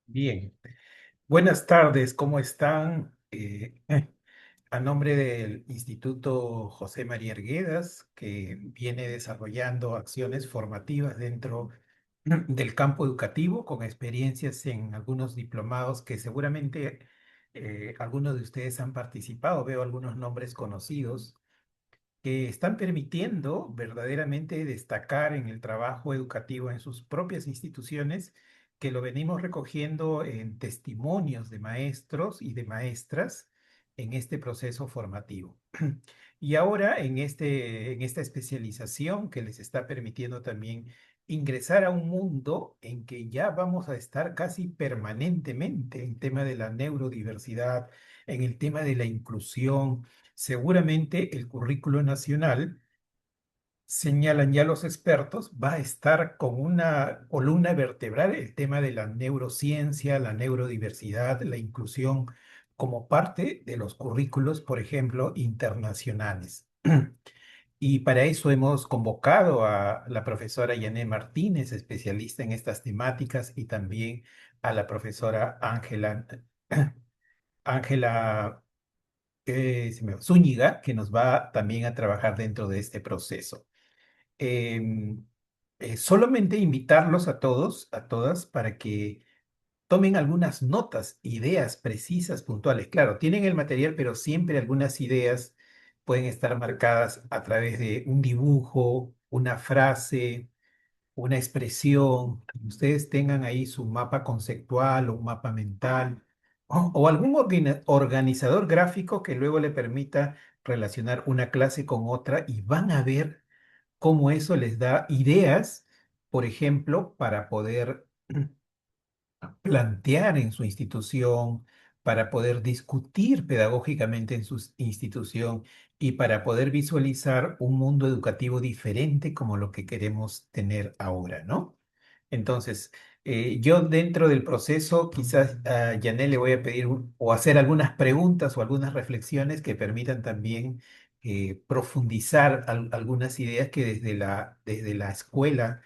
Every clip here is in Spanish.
Bien, buenas tardes, ¿cómo están? A nombre del Instituto José María Arguedas, que viene desarrollando acciones formativas dentro del campo educativo, con experiencias en algunos diplomados que seguramente algunos de ustedes han participado, veo algunos nombres conocidos que están permitiendo verdaderamente destacar en el trabajo educativo en sus propias instituciones, que lo venimos recogiendo en testimonios de maestros y de maestras en este proceso formativo. Y ahora en esta especialización que les está permitiendo también ingresar a un mundo en que ya vamos a estar casi permanentemente en el tema de la neurodiversidad, en el tema de la inclusión. Seguramente el currículo nacional, señalan ya los expertos, va a estar con una columna vertebral el tema de la neurociencia, la neurodiversidad, la inclusión como parte de los currículos, por ejemplo, internacionales. Y para eso hemos convocado a la profesora Yané Martínez, especialista en estas temáticas, y también a la profesora Ángela Zúñiga, que nos va también a trabajar dentro de este proceso. Em, Solamente invitarlos a todos, a todas, para que tomen algunas notas, ideas precisas, puntuales. Claro, tienen el material, pero siempre algunas ideas pueden estar marcadas a través de un dibujo, una frase, una expresión, que ustedes tengan ahí su mapa conceptual o un mapa mental o algún organizador gráfico que luego le permita relacionar una clase con otra, y van a ver cómo eso les da ideas, por ejemplo, para poder plantear en su institución, para poder discutir pedagógicamente en su institución y para poder visualizar un mundo educativo diferente como lo que queremos tener ahora, ¿no? Entonces, yo dentro del proceso, quizás a Yanel le voy a pedir o hacer algunas preguntas o algunas reflexiones que permitan también profundizar algunas ideas que desde la escuela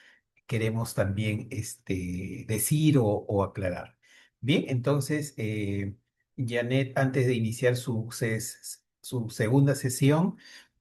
queremos también decir o aclarar. Bien, entonces, Janet, antes de iniciar su segunda sesión,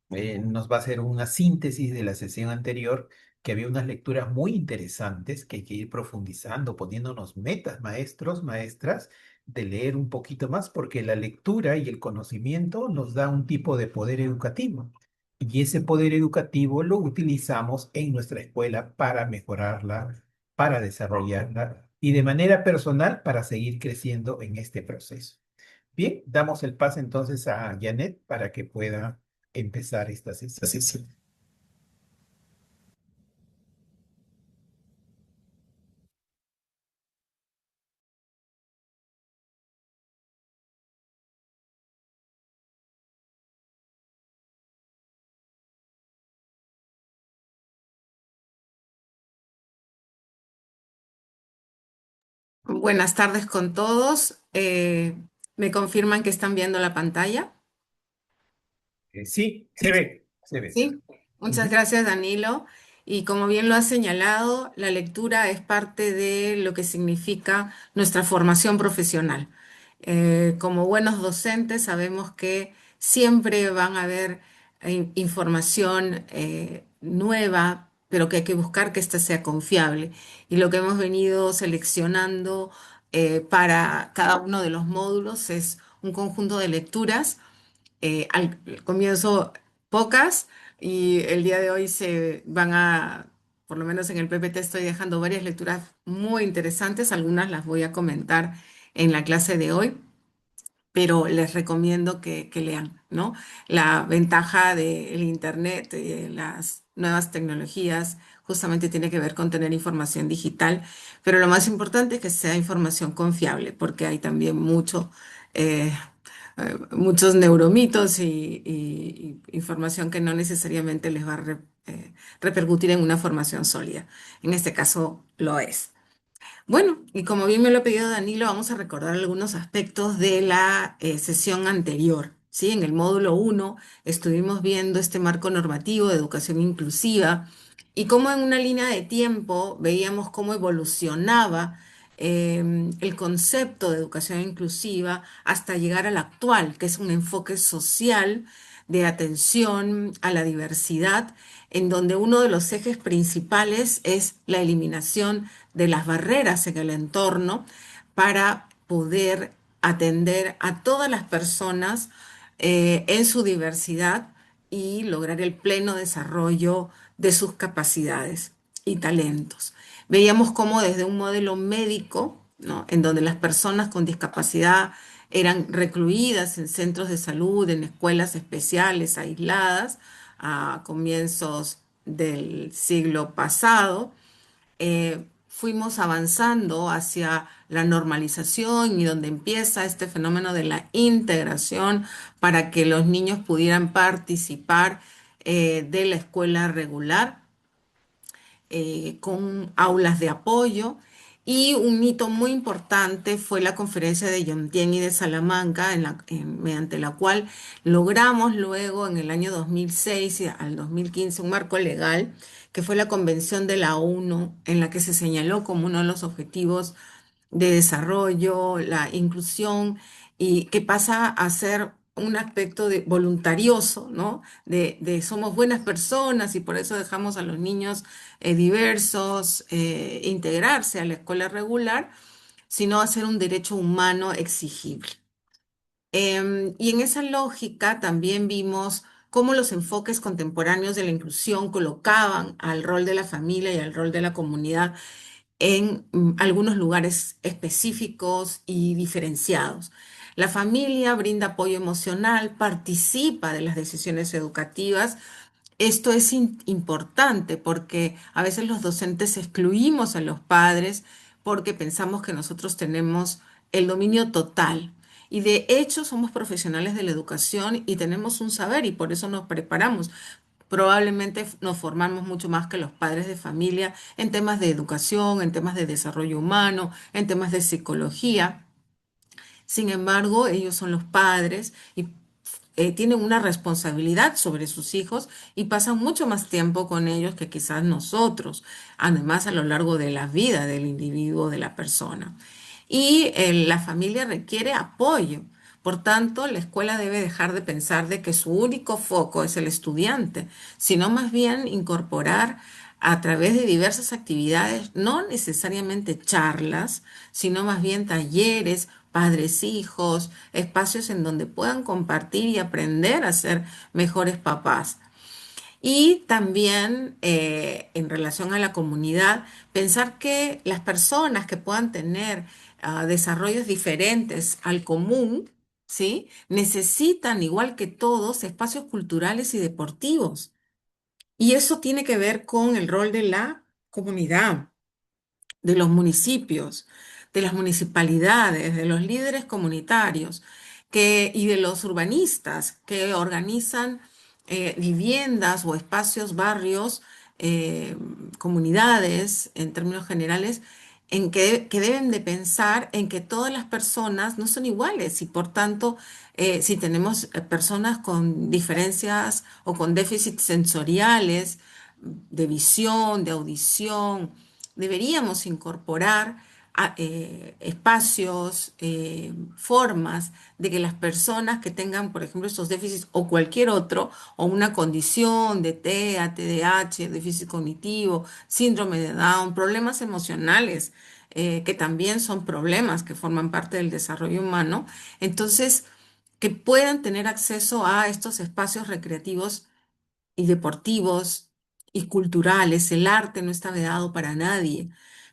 nos va a hacer una síntesis de la sesión anterior, que había unas lecturas muy interesantes que hay que ir profundizando, poniéndonos metas, maestros, maestras, de leer un poquito más, porque la lectura y el conocimiento nos da un tipo de poder educativo. Y ese poder educativo lo utilizamos en nuestra escuela para mejorarla, para desarrollarla y de manera personal para seguir creciendo en este proceso. Bien, damos el paso entonces a Janet para que pueda empezar esta sesión. Buenas tardes con todos. ¿Me confirman que están viendo la pantalla? Sí, se ve, se ve. Sí. Muchas Ujú. gracias, Danilo. Y como bien lo ha señalado, la lectura es parte de lo que significa nuestra formación profesional. Como buenos docentes sabemos que siempre van a haber información nueva, pero que hay que buscar que ésta sea confiable. Y lo que hemos venido seleccionando para cada uno de los módulos es un conjunto de lecturas, al comienzo pocas, y el día de hoy se van a, por lo menos en el PPT estoy dejando varias lecturas muy interesantes, algunas las voy a comentar en la clase de hoy, pero les recomiendo que lean, ¿no? La ventaja del Internet, las nuevas tecnologías, justamente tiene que ver con tener información digital, pero lo más importante es que sea información confiable, porque hay también eh, muchos neuromitos y información que no necesariamente les va a repercutir en una formación sólida. En este caso lo es. Bueno, y como bien me lo ha pedido Danilo, vamos a recordar algunos aspectos de la sesión anterior. ¿Sí? En el módulo uno estuvimos viendo este marco normativo de educación inclusiva y cómo en una línea de tiempo veíamos cómo evolucionaba el concepto de educación inclusiva hasta llegar al actual, que es un enfoque social de atención a la diversidad, en donde uno de los ejes principales es la eliminación de las barreras en el entorno para poder atender a todas las personas en su diversidad y lograr el pleno desarrollo de sus capacidades y talentos. Veíamos cómo desde un modelo médico, ¿no? En donde las personas con discapacidad eran recluidas en centros de salud, en escuelas especiales, aisladas, a comienzos del siglo pasado, fuimos avanzando hacia la normalización y donde empieza este fenómeno de la integración para que los niños pudieran participar de la escuela regular con aulas de apoyo. Y un hito muy importante fue la conferencia de Yomtien y de Salamanca, mediante la cual logramos luego en el año 2006 y al 2015 un marco legal, que fue la Convención de la ONU, en la que se señaló como uno de los objetivos de desarrollo, la inclusión, y que pasa a ser un aspecto de voluntarioso, ¿no? De somos buenas personas y por eso dejamos a los niños diversos integrarse a la escuela regular, sino a ser un derecho humano exigible. Y en esa lógica también vimos cómo los enfoques contemporáneos de la inclusión colocaban al rol de la familia y al rol de la comunidad en algunos lugares específicos y diferenciados. La familia brinda apoyo emocional, participa de las decisiones educativas. Esto es importante porque a veces los docentes excluimos a los padres porque pensamos que nosotros tenemos el dominio total. Y de hecho somos profesionales de la educación y tenemos un saber y por eso nos preparamos. Probablemente nos formamos mucho más que los padres de familia en temas de educación, en temas de desarrollo humano, en temas de psicología. Sin embargo, ellos son los padres y tienen una responsabilidad sobre sus hijos y pasan mucho más tiempo con ellos que quizás nosotros, además a lo largo de la vida del individuo, de la persona. Y la familia requiere apoyo. Por tanto, la escuela debe dejar de pensar de que su único foco es el estudiante, sino más bien incorporar a través de diversas actividades, no necesariamente charlas, sino más bien talleres, padres, hijos, espacios en donde puedan compartir y aprender a ser mejores papás. Y también en relación a la comunidad, pensar que las personas que puedan tener desarrollos diferentes al común, ¿sí? Necesitan, igual que todos, espacios culturales y deportivos. Y eso tiene que ver con el rol de la comunidad, de los municipios, de las municipalidades, de los líderes comunitarios y de los urbanistas que organizan viviendas o espacios, barrios, eh, comunidades, en términos generales, que deben de pensar en que todas las personas no son iguales y por tanto, si tenemos personas con diferencias o con déficits sensoriales, de visión, de audición, deberíamos incorporar espacios, formas de que las personas que tengan, por ejemplo, estos déficits o cualquier otro, o una condición de TEA, TDAH, déficit cognitivo, síndrome de Down, problemas emocionales, que también son problemas que forman parte del desarrollo humano, entonces, que puedan tener acceso a estos espacios recreativos y deportivos y culturales. El arte no está vedado para nadie,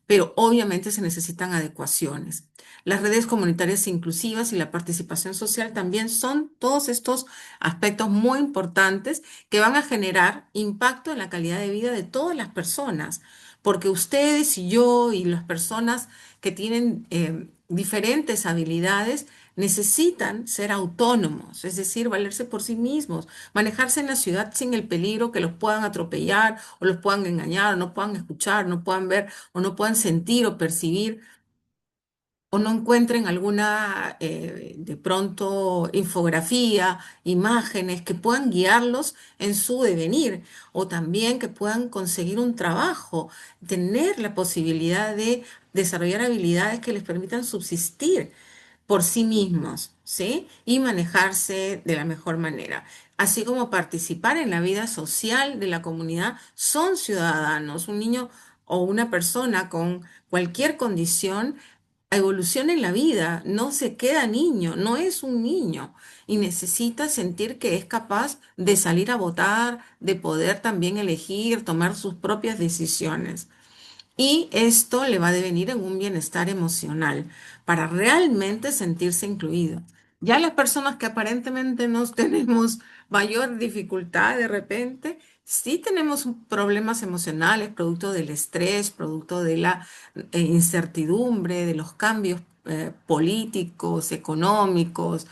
pero obviamente se necesitan adecuaciones. Las redes comunitarias inclusivas y la participación social también son todos estos aspectos muy importantes que van a generar impacto en la calidad de vida de todas las personas, porque ustedes y yo y las personas que tienen diferentes habilidades necesitan ser autónomos, es decir, valerse por sí mismos, manejarse en la ciudad sin el peligro que los puedan atropellar o los puedan engañar, o no puedan escuchar, no puedan ver o no puedan sentir o percibir o no encuentren alguna, de pronto, infografía, imágenes que puedan guiarlos en su devenir, o también que puedan conseguir un trabajo, tener la posibilidad de desarrollar habilidades que les permitan subsistir por sí mismos, ¿sí? Y manejarse de la mejor manera. Así como participar en la vida social de la comunidad, son ciudadanos. Un niño o una persona con cualquier condición evoluciona en la vida, no se queda niño, no es un niño y necesita sentir que es capaz de salir a votar, de poder también elegir, tomar sus propias decisiones. Y esto le va a devenir en un bienestar emocional para realmente sentirse incluido. Ya las personas que aparentemente no tenemos mayor dificultad de repente, sí tenemos problemas emocionales, producto del estrés, producto de la incertidumbre, de los cambios políticos, económicos,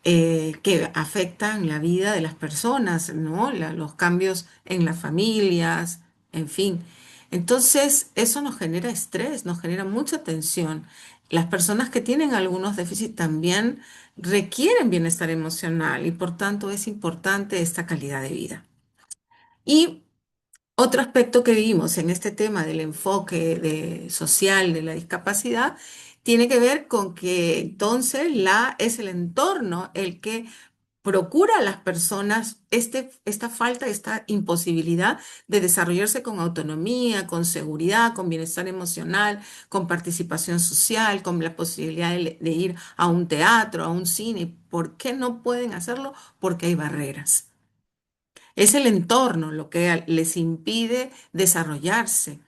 que afectan la vida de las personas, ¿no? Los cambios en las familias, en fin. Entonces, eso nos genera estrés, nos genera mucha tensión. Las personas que tienen algunos déficits también requieren bienestar emocional y por tanto es importante esta calidad de vida. Y otro aspecto que vimos en este tema del enfoque social de la discapacidad tiene que ver con que entonces es el entorno el que procura a las personas esta falta, esta imposibilidad de desarrollarse con autonomía, con seguridad, con bienestar emocional, con participación social, con la posibilidad de ir a un teatro, a un cine. ¿Por qué no pueden hacerlo? Porque hay barreras. Es el entorno lo que les impide desarrollarse.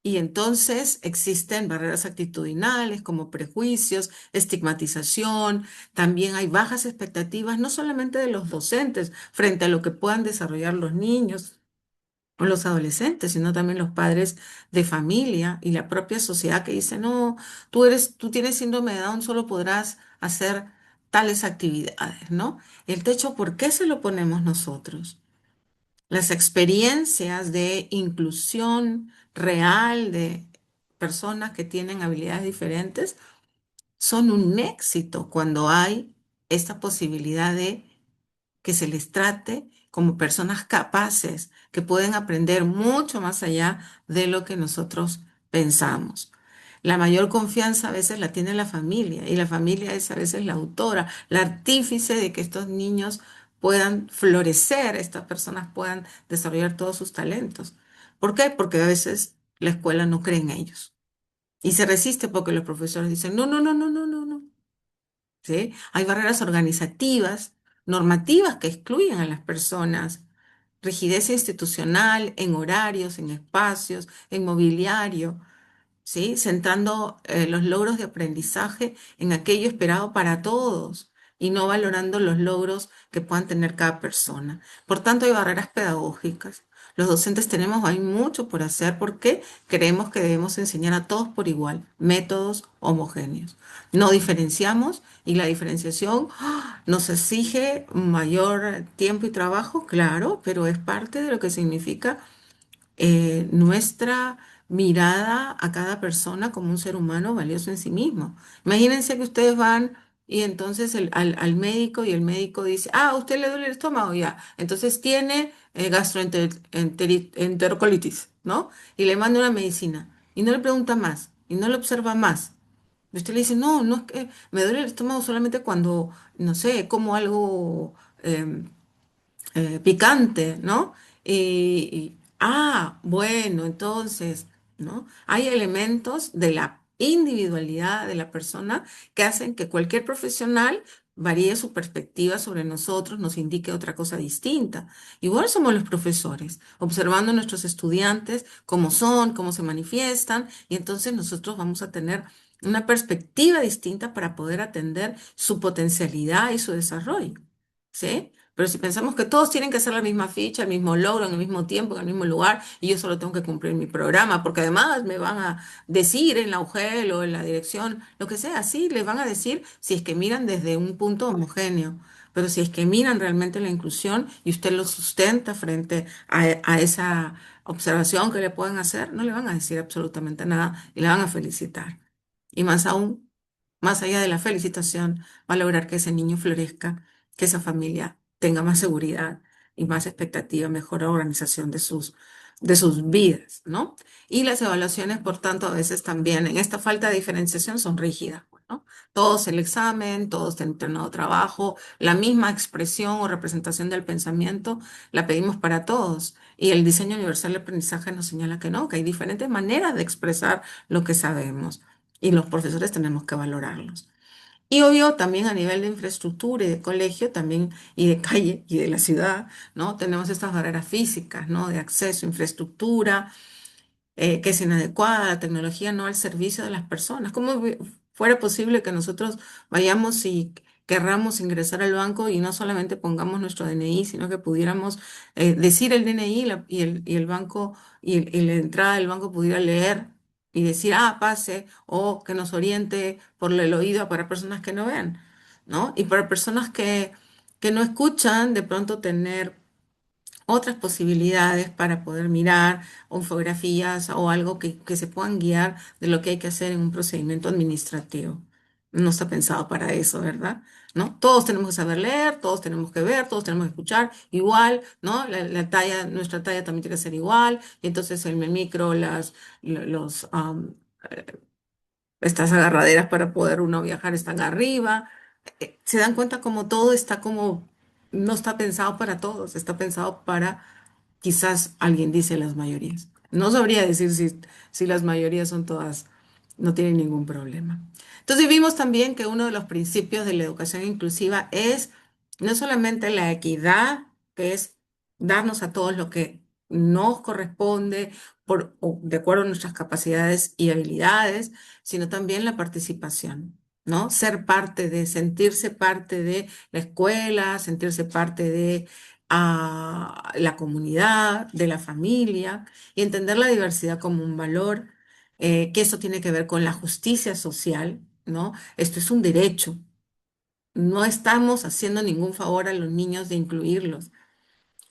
Y entonces existen barreras actitudinales como prejuicios, estigmatización, también hay bajas expectativas, no solamente de los docentes frente a lo que puedan desarrollar los niños o los adolescentes, sino también los padres de familia y la propia sociedad que dice, no, tú tienes síndrome de Down, solo podrás hacer tales actividades, ¿no? El techo, ¿por qué se lo ponemos nosotros? Las experiencias de inclusión real de personas que tienen habilidades diferentes son un éxito cuando hay esta posibilidad de que se les trate como personas capaces, que pueden aprender mucho más allá de lo que nosotros pensamos. La mayor confianza a veces la tiene la familia y la familia es a veces la autora, la artífice de que estos niños puedan florecer, estas personas puedan desarrollar todos sus talentos. ¿Por qué? Porque a veces la escuela no cree en ellos y se resiste porque los profesores dicen, no, no, no, no, no, no, no. ¿Sí? Hay barreras organizativas, normativas que excluyen a las personas, rigidez institucional en horarios, en espacios, en mobiliario. ¿Sí? Centrando los logros de aprendizaje en aquello esperado para todos y no valorando los logros que puedan tener cada persona. Por tanto, hay barreras pedagógicas. Los docentes hay mucho por hacer porque creemos que debemos enseñar a todos por igual, métodos homogéneos. No diferenciamos y la diferenciación nos exige mayor tiempo y trabajo, claro, pero es parte de lo que significa nuestra mirada a cada persona como un ser humano valioso en sí mismo. Imagínense que ustedes van y entonces al médico y el médico dice, ah, ¿a usted le duele el estómago? Ya, entonces tiene gastroenterocolitis, ¿no? Y le manda una medicina y no le pregunta más y no le observa más. Y usted le dice, no, no es que me duele el estómago solamente cuando, no sé, como algo picante, ¿no? Bueno, entonces, ¿no? Hay elementos de la individualidad de la persona que hacen que cualquier profesional varíe su perspectiva sobre nosotros, nos indique otra cosa distinta. Igual somos los profesores, observando a nuestros estudiantes cómo son, cómo se manifiestan, y entonces nosotros vamos a tener una perspectiva distinta para poder atender su potencialidad y su desarrollo. ¿Sí? Pero si pensamos que todos tienen que hacer la misma ficha, el mismo logro, en el mismo tiempo, en el mismo lugar, y yo solo tengo que cumplir mi programa, porque además me van a decir en la UGEL o en la dirección, lo que sea, sí, les van a decir si es que miran desde un punto homogéneo, pero si es que miran realmente la inclusión y usted lo sustenta frente a esa observación que le pueden hacer, no le van a decir absolutamente nada y le van a felicitar. Y más aún, más allá de la felicitación, va a lograr que ese niño florezca, que esa familia tenga más seguridad y más expectativa, mejor organización de sus vidas, ¿no? Y las evaluaciones, por tanto, a veces también en esta falta de diferenciación son rígidas, pues, ¿no? Todos el examen, todos el entrenado trabajo, la misma expresión o representación del pensamiento la pedimos para todos. Y el diseño universal de aprendizaje nos señala que no, que hay diferentes maneras de expresar lo que sabemos y los profesores tenemos que valorarlos. Y obvio, también a nivel de infraestructura y de colegio, también y de calle y de la ciudad, ¿no? Tenemos estas barreras físicas, ¿no? De acceso, infraestructura, que es inadecuada, la tecnología no al servicio de las personas. Fuera posible que nosotros vayamos y querramos ingresar al banco y no solamente pongamos nuestro DNI, sino que pudiéramos decir el DNI y el banco y la entrada del banco pudiera leer y decir, ah, pase, o que nos oriente por el oído para personas que no ven, ¿no? Y para personas que no escuchan, de pronto tener otras posibilidades para poder mirar o infografías o algo que se puedan guiar de lo que hay que hacer en un procedimiento administrativo. No está pensado para eso, ¿verdad? ¿No? Todos tenemos que saber leer, todos tenemos que ver, todos tenemos que escuchar igual, ¿no? La talla, nuestra talla también tiene que ser igual, y entonces el micro, los, estas agarraderas para poder uno viajar están arriba. Se dan cuenta como todo está como, no está pensado para todos, está pensado para quizás alguien dice las mayorías. No sabría decir si las mayorías son todas, no tienen ningún problema. Entonces vimos también que uno de los principios de la educación inclusiva es no solamente la equidad, que es darnos a todos lo que nos corresponde o de acuerdo a nuestras capacidades y habilidades, sino también la participación, ¿no? Ser parte de, sentirse parte de la escuela, sentirse parte de la comunidad, de la familia, y entender la diversidad como un valor, que eso tiene que ver con la justicia social, ¿no? Esto es un derecho. No estamos haciendo ningún favor a los niños de incluirlos.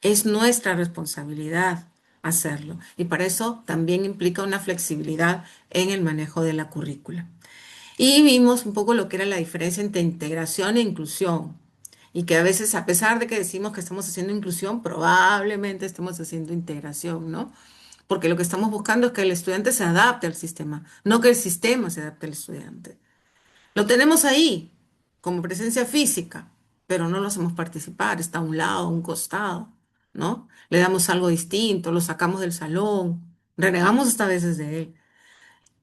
Es nuestra responsabilidad hacerlo. Y para eso también implica una flexibilidad en el manejo de la currícula. Y vimos un poco lo que era la diferencia entre integración e inclusión. Y que a veces, a pesar de que decimos que estamos haciendo inclusión, probablemente estemos haciendo integración, ¿no? Porque lo que estamos buscando es que el estudiante se adapte al sistema, no que el sistema se adapte al estudiante. Lo tenemos ahí, como presencia física, pero no lo hacemos participar, está a un lado, a un costado, ¿no? Le damos algo distinto, lo sacamos del salón, renegamos hasta veces de él.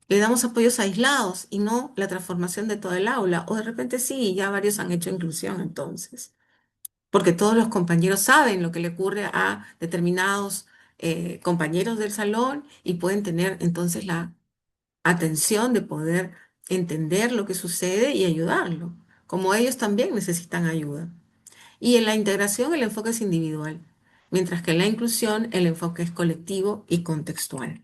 Le damos apoyos aislados y no la transformación de todo el aula. O de repente sí, ya varios han hecho inclusión entonces, porque todos los compañeros saben lo que le ocurre a determinados compañeros del salón y pueden tener entonces la atención de poder entender lo que sucede y ayudarlo, como ellos también necesitan ayuda. Y en la integración el enfoque es individual, mientras que en la inclusión el enfoque es colectivo y contextual.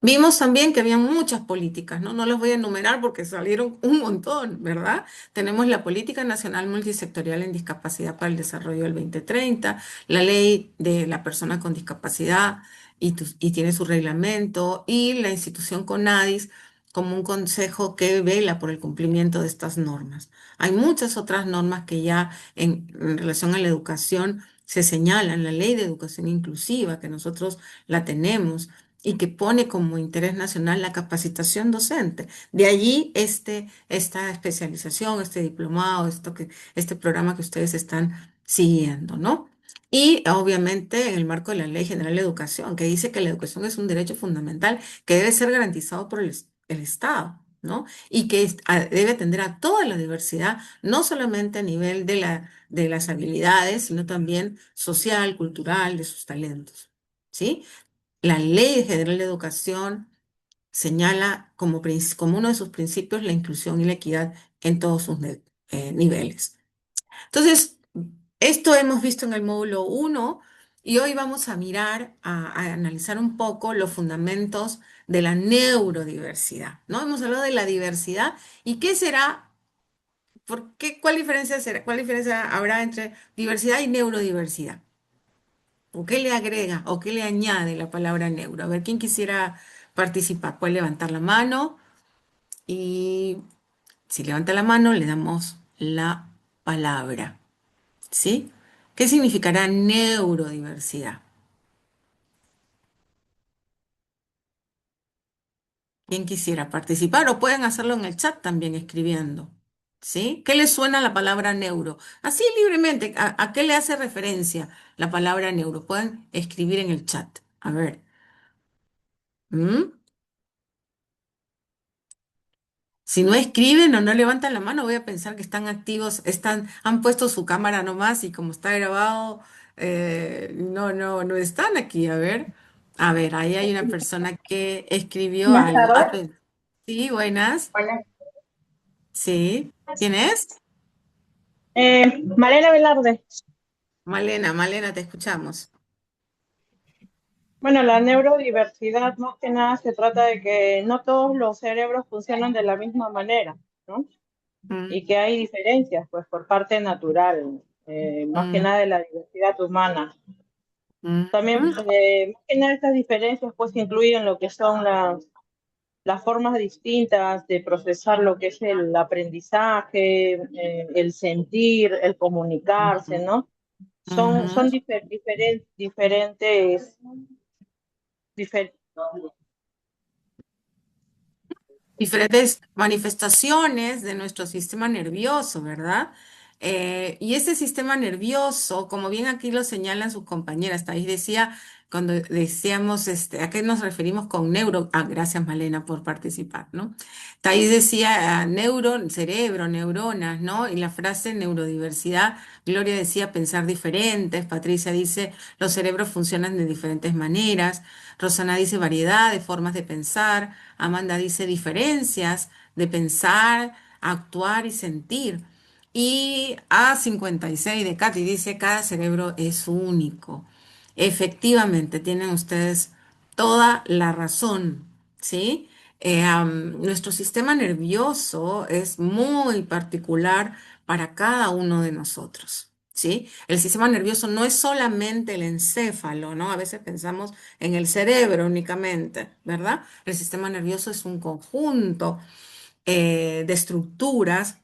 Vimos también que había muchas políticas, ¿no? No las voy a enumerar porque salieron un montón, ¿verdad? Tenemos la Política Nacional Multisectorial en Discapacidad para el Desarrollo del 2030, la Ley de la Persona con Discapacidad y tiene su reglamento, y la institución CONADIS como un consejo que vela por el cumplimiento de estas normas. Hay muchas otras normas que ya en relación a la educación se señalan, la Ley de Educación Inclusiva, que nosotros la tenemos y que pone como interés nacional la capacitación docente. De allí esta especialización, este diplomado, este programa que ustedes están siguiendo, ¿no? Y obviamente en el marco de la Ley General de Educación, que dice que la educación es un derecho fundamental que debe ser garantizado por el Estado, ¿no? Y que debe atender a toda la diversidad, no solamente a nivel de las habilidades, sino también social, cultural, de sus talentos, ¿sí? La Ley General de Educación señala como uno de sus principios la inclusión y la equidad en todos sus niveles. Entonces, esto hemos visto en el módulo uno y hoy vamos a mirar, a analizar un poco los fundamentos de la neurodiversidad, ¿no? Hemos hablado de la diversidad y qué será, cuál diferencia será, cuál diferencia habrá entre diversidad y neurodiversidad. ¿O qué le agrega o qué le añade la palabra neuro? A ver, ¿quién quisiera participar? Puede levantar la mano. Y si levanta la mano, le damos la palabra, ¿sí? ¿Qué significará neurodiversidad? ¿Quién quisiera participar? O pueden hacerlo en el chat también escribiendo, ¿sí? ¿Qué les suena la palabra neuro? Así libremente, ¿a qué le hace referencia la palabra neuro? Pueden escribir en el chat. A ver. ¿Mm? Si no escriben o no levantan la mano, voy a pensar que están activos, han puesto su cámara nomás y como está grabado, no están aquí. A ver, ahí hay una persona que escribió Buenas algo. Ah, tardes. pues, sí, buenas. Buenas. Sí. ¿Quién es? Malena Velarde. Malena, Malena, te escuchamos. Bueno, la neurodiversidad más que nada se trata de que no todos los cerebros funcionan de la misma manera, ¿no? Mm, Y que hay diferencias, pues, por parte natural, más que mm, nada de la diversidad humana. mm, También, mm. más que nada estas diferencias, pues, incluyen lo que son las formas distintas de procesar lo que es el aprendizaje, el sentir, el comunicarse, Ujú, ¿no? ujú. Son diferentes, difer- Diferentes manifestaciones de nuestro sistema nervioso, ¿verdad? Y ese sistema nervioso, como bien aquí lo señalan sus compañeras, Thais decía, cuando decíamos, ¿a qué nos referimos con neuro? Ah, gracias Malena por participar, ¿no? Thais decía, cerebro, neuronas, ¿no? Y la frase neurodiversidad, Gloria decía pensar diferentes, Patricia dice, los cerebros funcionan de diferentes maneras, Rosana dice variedad de formas de pensar, Amanda dice diferencias de pensar, actuar y sentir. Y A56 de Katy dice cada cerebro es único. Efectivamente, tienen ustedes toda la razón, ¿sí? Nuestro sistema nervioso es muy particular para cada uno de nosotros, ¿sí? El sistema nervioso no es solamente el encéfalo, ¿no? A veces pensamos en el cerebro únicamente, ¿verdad? El sistema nervioso es un conjunto de estructuras,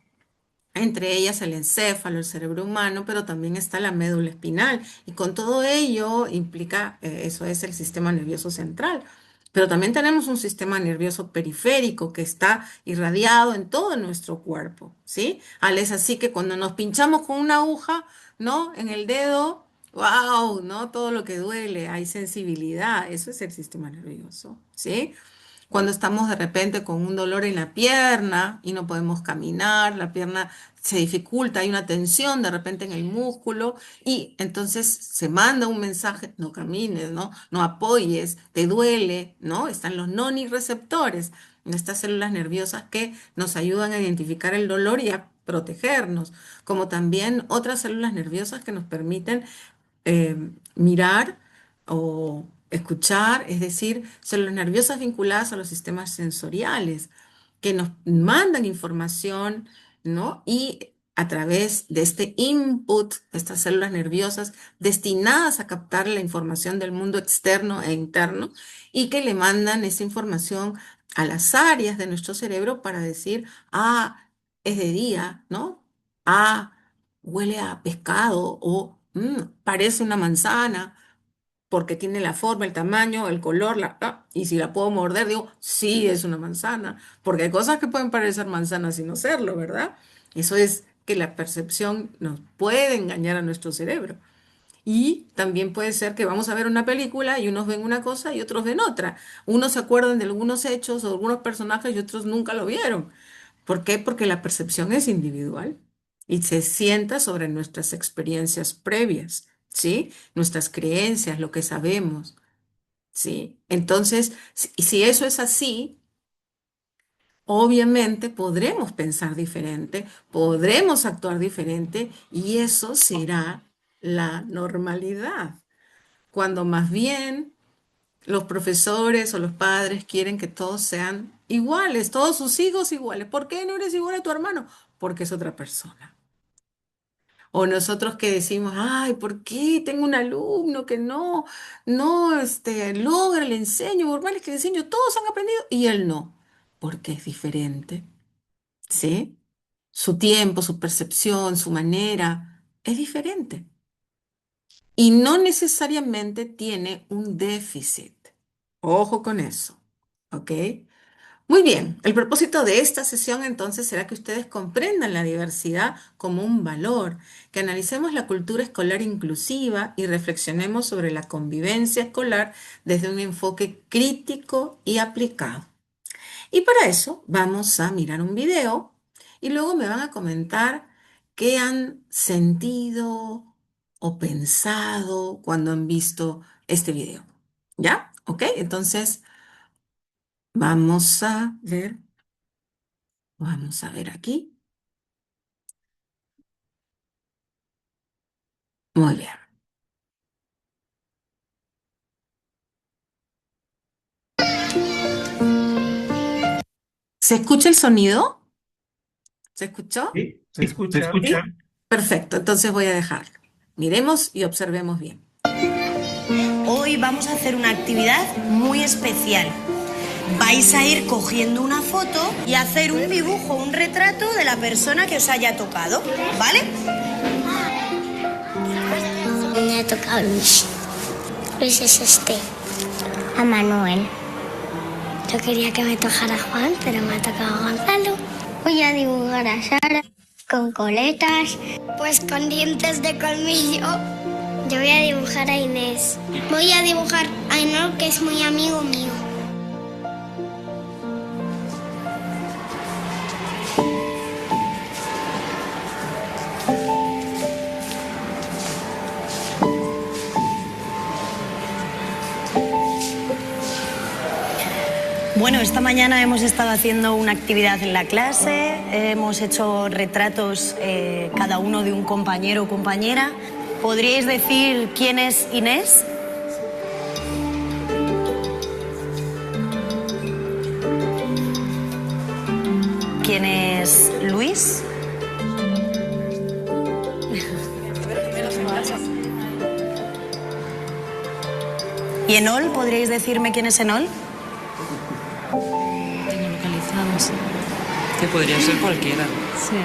entre ellas el encéfalo, el cerebro humano, pero también está la médula espinal. Y con todo ello implica, eso es el sistema nervioso central. Pero también tenemos un sistema nervioso periférico que está irradiado en todo nuestro cuerpo, ¿sí? Es así que cuando nos pinchamos con una aguja, ¿no? En el dedo, wow, ¿no? Todo lo que duele, hay sensibilidad, eso es el sistema nervioso, ¿sí? Cuando estamos de repente con un dolor en la pierna y no podemos caminar, la pierna se dificulta, hay una tensión de repente en el músculo y entonces se manda un mensaje, no camines, ¿no? No apoyes, te duele, ¿no? Están los nonireceptores, estas células nerviosas que nos ayudan a identificar el dolor y a protegernos, como también otras células nerviosas que nos permiten mirar o escuchar, es decir, células nerviosas vinculadas a los sistemas sensoriales, que nos mandan información, ¿no? Y a través de este input, estas células nerviosas destinadas a captar la información del mundo externo e interno, y que le mandan esa información a las áreas de nuestro cerebro para decir, ah, es de día, ¿no? Ah, huele a pescado o parece una manzana porque tiene la forma, el tamaño, el color, y si la puedo morder, digo, sí, es una manzana, porque hay cosas que pueden parecer manzanas y no serlo, ¿verdad? Eso es que la percepción nos puede engañar a nuestro cerebro. Y también puede ser que vamos a ver una película y unos ven una cosa y otros ven otra. Unos se acuerdan de algunos hechos o algunos personajes y otros nunca lo vieron. ¿Por qué? Porque la percepción es individual y se sienta sobre nuestras experiencias previas, ¿sí? Nuestras creencias, lo que sabemos, ¿sí? Entonces, si eso es así, obviamente podremos pensar diferente, podremos actuar diferente y eso será la normalidad. Cuando más bien los profesores o los padres quieren que todos sean iguales, todos sus hijos iguales. ¿Por qué no eres igual a tu hermano? Porque es otra persona. O nosotros que decimos, ay, ¿por qué tengo un alumno que no logra el enseño? Por más que le enseño, todos han aprendido y él no. porque es diferente, ¿sí? Su tiempo, su percepción, su manera es diferente. Y no necesariamente tiene un déficit. Ojo con eso, ¿ok? Muy bien, el propósito de esta sesión entonces será que ustedes comprendan la diversidad como un valor, que analicemos la cultura escolar inclusiva y reflexionemos sobre la convivencia escolar desde un enfoque crítico y aplicado. Y para eso vamos a mirar un video y luego me van a comentar qué han sentido o pensado cuando han visto este video. ¿Ya? ¿Ok? Entonces vamos a ver aquí. Muy bien. ¿Se escucha el sonido? ¿Se escuchó? Sí, se ¿Se escucha. escucha? ¿Sí? Perfecto, entonces voy a dejarlo. Miremos y observemos bien. Hoy vamos a hacer una actividad muy especial. Vais a ir cogiendo una foto y hacer un dibujo, un retrato de la persona que os haya tocado, ¿vale? Me ha tocado Luis. Luis es este. A Manuel. Yo quería que me tocara Juan, pero me ha tocado Gonzalo. Voy a dibujar a Sara con coletas, pues con dientes de colmillo. Yo voy a dibujar a Inés. Voy a dibujar a Enor, que es muy amigo mío. Bueno, esta mañana hemos estado haciendo una actividad en la clase, hemos hecho retratos cada uno de un compañero o compañera. ¿Podríais decir quién es Inés? ¿Quién es Luis? ¿Y Enol? ¿Podríais decirme quién es Enol? Tengo localizados. Que podría ser cualquiera. Sí.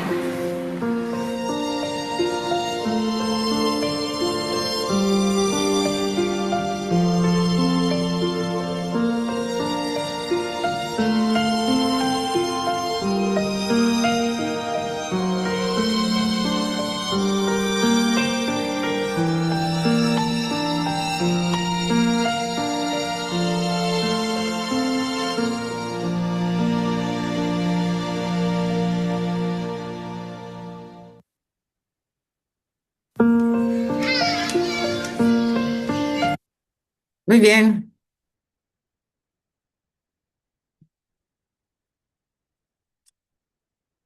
Muy bien.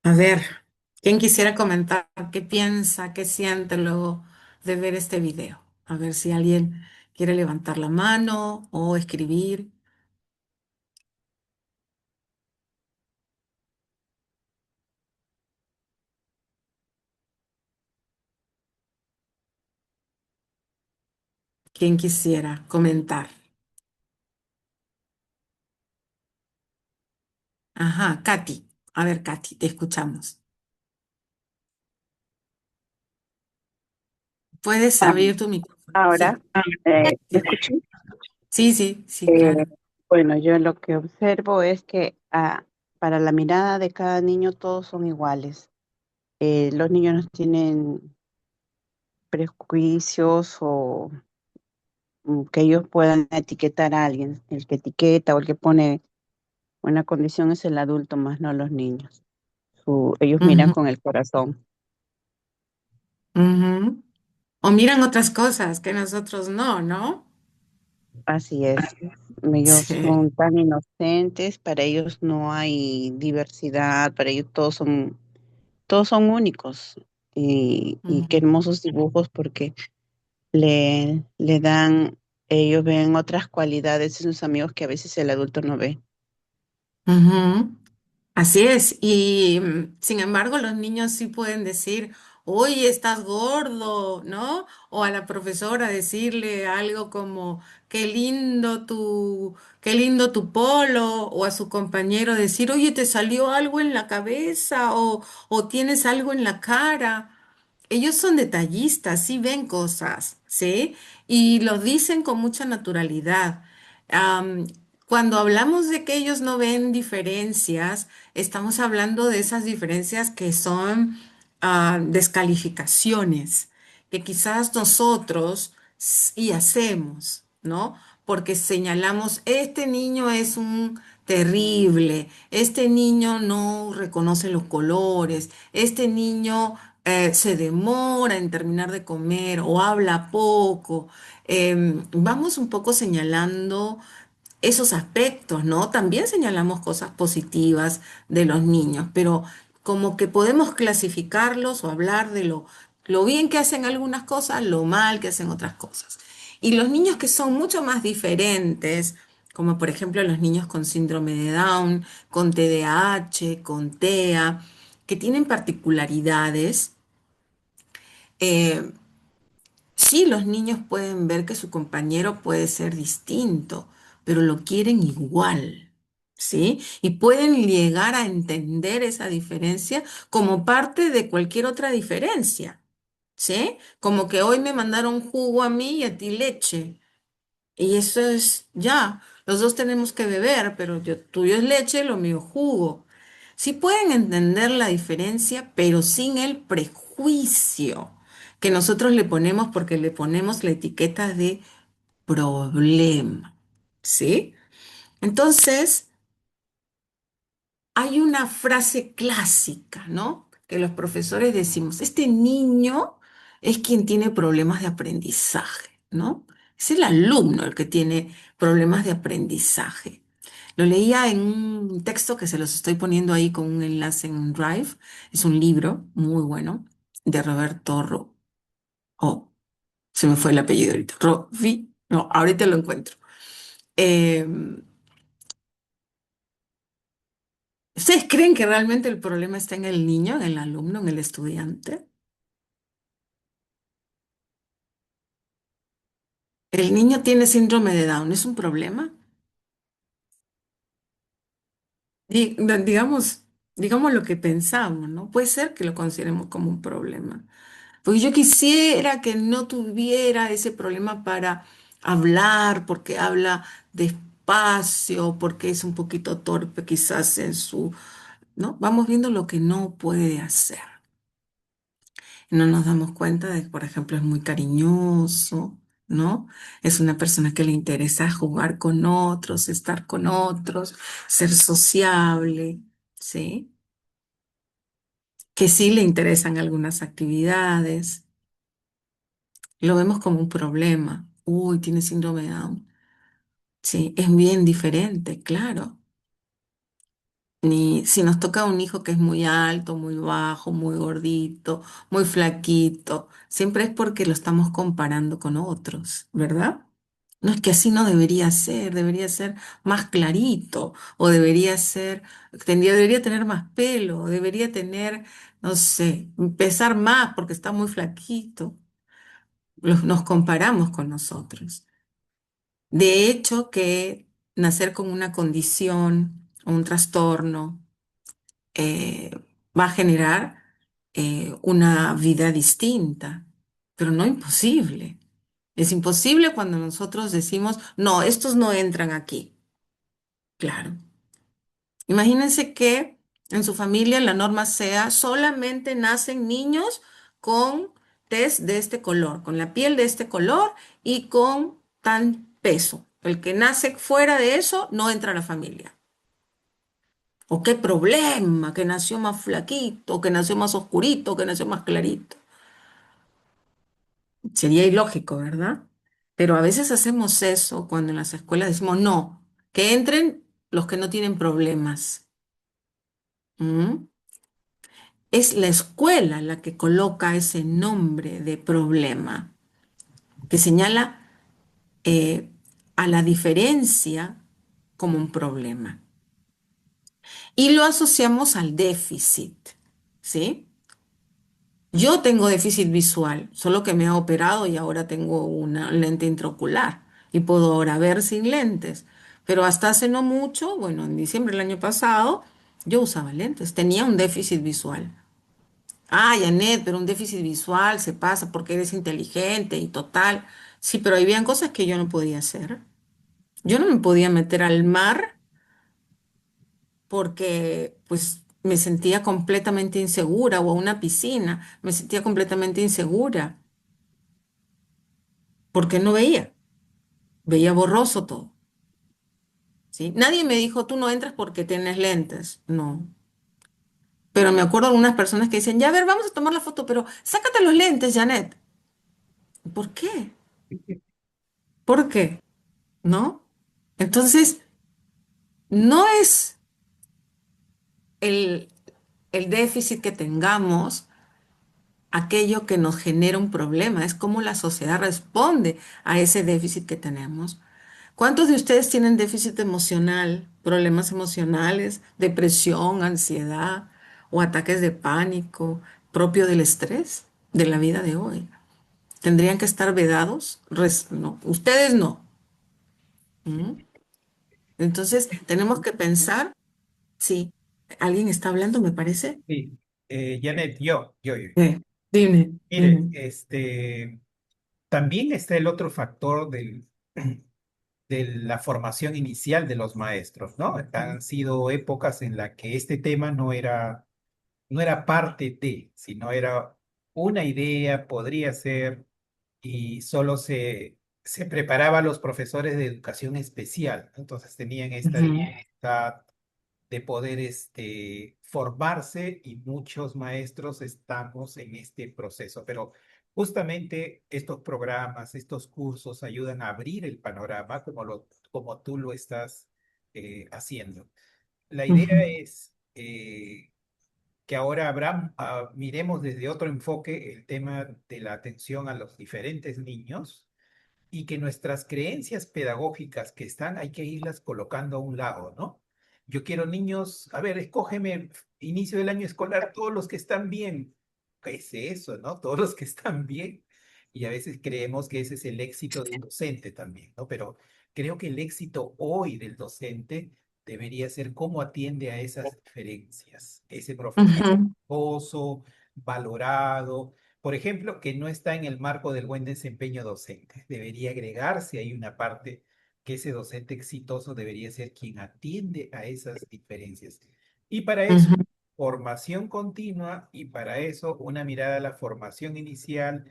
A ver, ¿quién quisiera comentar qué piensa, qué siente luego de ver este video? A ver si alguien quiere levantar la mano o escribir. ¿Quién quisiera comentar? Ajá, Katy. A ver, Katy, te escuchamos. Puedes Ah, abrir tu micrófono. ahora, Sí, ¿me sí, escuchan? sí, sí, sí, Eh, claro. bueno, yo lo que observo es que para la mirada de cada niño todos son iguales. Los niños no tienen prejuicios o que ellos puedan etiquetar a alguien. El que etiqueta o el que pone una condición es el adulto, más no los niños. Ellos miran Ujú, con el corazón. ujú. O miran otras cosas que nosotros no, ¿no? Así es. Ellos Sí. son tan inocentes, para ellos no hay diversidad, para ellos todos son únicos. Y qué Ujú, hermosos dibujos porque le dan, ellos ven otras cualidades en sus amigos que a veces el adulto no ve. ujú. Así es. Y sin embargo, los niños sí pueden decir, oye, estás gordo, ¿no? O a la profesora decirle algo como, qué lindo tu polo, o a su compañero decir, oye, te salió algo en la cabeza o tienes algo en la cara. Ellos son detallistas, sí ven cosas, ¿sí? Y lo dicen con mucha naturalidad. Am, Cuando hablamos de que ellos no ven diferencias, estamos hablando de esas diferencias que son descalificaciones, que quizás nosotros sí hacemos, ¿no? Porque señalamos, este niño es un terrible, este niño no reconoce los colores, este niño se demora en terminar de comer o habla poco. Vamos un poco señalando esos aspectos, ¿no? También señalamos cosas positivas de los niños, pero como que podemos clasificarlos o hablar de lo bien que hacen algunas cosas, lo mal que hacen otras cosas. Y los niños que son mucho más diferentes, como por ejemplo los niños con síndrome de Down, con TDAH, con TEA, que tienen particularidades, eh, sí, los niños pueden ver que su compañero puede ser distinto, pero lo quieren igual, ¿sí? Y pueden llegar a entender esa diferencia como parte de cualquier otra diferencia, ¿sí? Como que hoy me mandaron jugo a mí y a ti leche. Y eso es ya, los dos tenemos que beber, pero tuyo es leche, lo mío jugo. Sí pueden entender la diferencia, pero sin el prejuicio que nosotros le ponemos porque le ponemos la etiqueta de problema, ¿sí? Entonces, hay una frase clásica, ¿no? Que los profesores decimos, este niño es quien tiene problemas de aprendizaje, ¿no? Es el alumno el que tiene problemas de aprendizaje. Lo leía en un texto que se los estoy poniendo ahí con un enlace en Drive. Es un libro muy bueno de Roberto Oh, se me fue el apellido ahorita. No, ahorita lo encuentro. Eh, ¿Ustedes creen que realmente el problema está en el niño, en el alumno, en el estudiante? El niño tiene síndrome de Down, ¿es un problema? Digamos, digamos lo que pensamos, ¿no? Puede ser que lo consideremos como un problema. Porque yo quisiera que no tuviera ese problema para hablar, porque habla despacio, porque es un poquito torpe quizás en su, ¿no? Vamos viendo lo que no puede hacer. No nos damos cuenta de que, por ejemplo, es muy cariñoso, ¿no? Es una persona que le interesa jugar con otros, estar con otros, ser sociable, ¿sí? Que sí le interesan algunas actividades. Lo vemos como un problema. Uy, tiene síndrome de Down. Sí, es bien diferente, claro. Ni si nos toca un hijo que es muy alto, muy bajo, muy gordito, muy flaquito, siempre es porque lo estamos comparando con otros, ¿verdad? No es que así no debería ser más clarito, o debería tener más pelo, o debería tener, no sé, pesar más porque está muy flaquito. Nos comparamos con nosotros. De hecho, que nacer con una condición o un trastorno eh, va a generar una vida distinta, pero no imposible. Es imposible cuando nosotros decimos, no, estos no entran aquí. Claro. Imagínense que en su familia la norma sea solamente nacen niños con tez de este color, con la piel de este color y con tan peso. El que nace fuera de eso no entra a la familia. O qué problema, que nació más flaquito, que nació más oscurito, que nació más clarito. Sería ilógico, ¿verdad? Pero a veces hacemos eso cuando en las escuelas decimos, no, que entren los que no tienen problemas. ¿Mm? Es la escuela la que coloca ese nombre de problema, que señala eh, a la diferencia como un problema. Y lo asociamos al déficit, ¿sí? Yo tengo déficit visual, solo que me ha operado y ahora tengo una lente intraocular y puedo ahora ver sin lentes. Pero hasta hace no mucho, bueno, en diciembre del año pasado, yo usaba lentes, tenía un déficit visual. Ah, Janet, pero un déficit visual se pasa porque eres inteligente y total. Sí, pero habían cosas que yo no podía hacer. Yo no me podía meter al mar porque pues me sentía completamente insegura o a una piscina, me sentía completamente insegura porque no veía, veía borroso todo, ¿sí? Nadie me dijo, tú no entras porque tienes lentes, no. Pero me acuerdo de algunas personas que dicen, ya a ver, vamos a tomar la foto, pero sácate los lentes, Janet. ¿Por qué? ¿Por qué? ¿No? Entonces, no es el, el déficit que tengamos aquello que nos genera un problema, es cómo la sociedad responde a ese déficit que tenemos. ¿Cuántos de ustedes tienen déficit emocional, problemas emocionales, depresión, ansiedad o ataques de pánico propio del estrés de la vida de hoy? ¿Tendrían que estar vedados? No, ustedes no. ¿Mm? Entonces, tenemos que pensar, sí, alguien está hablando, me parece. Sí, Janet, yo. Dime, Mire, dime. también está el otro factor de la formación inicial de los maestros, ¿no? Han sido épocas en las que este tema no era parte de, sino era una idea, podría ser, y solo se preparaba a los profesores de educación especial, ¿no? Entonces tenían esta Ujú, dificultad de poder formarse y muchos maestros estamos en este proceso, pero justamente estos programas, estos cursos ayudan a abrir el panorama como tú lo estás haciendo. La idea ujú. es que ahora miremos desde otro enfoque el tema de la atención a los diferentes niños y que nuestras creencias pedagógicas que están, hay que irlas colocando a un lado, ¿no? Yo quiero niños, a ver, escógeme inicio del año escolar, todos los que están bien. ¿Qué es eso, no? Todos los que están bien. Y a veces creemos que ese es el éxito del docente también, ¿no? Pero creo que el éxito hoy del docente debería ser cómo atiende a esas diferencias. Ese profesor Ujú. exitoso, valorado, por ejemplo, que no está en el marco del buen desempeño docente. Debería agregarse ahí una parte que ese docente exitoso debería ser quien atiende a esas diferencias. Y para eso, Ujú. formación continua y para eso una mirada a la formación inicial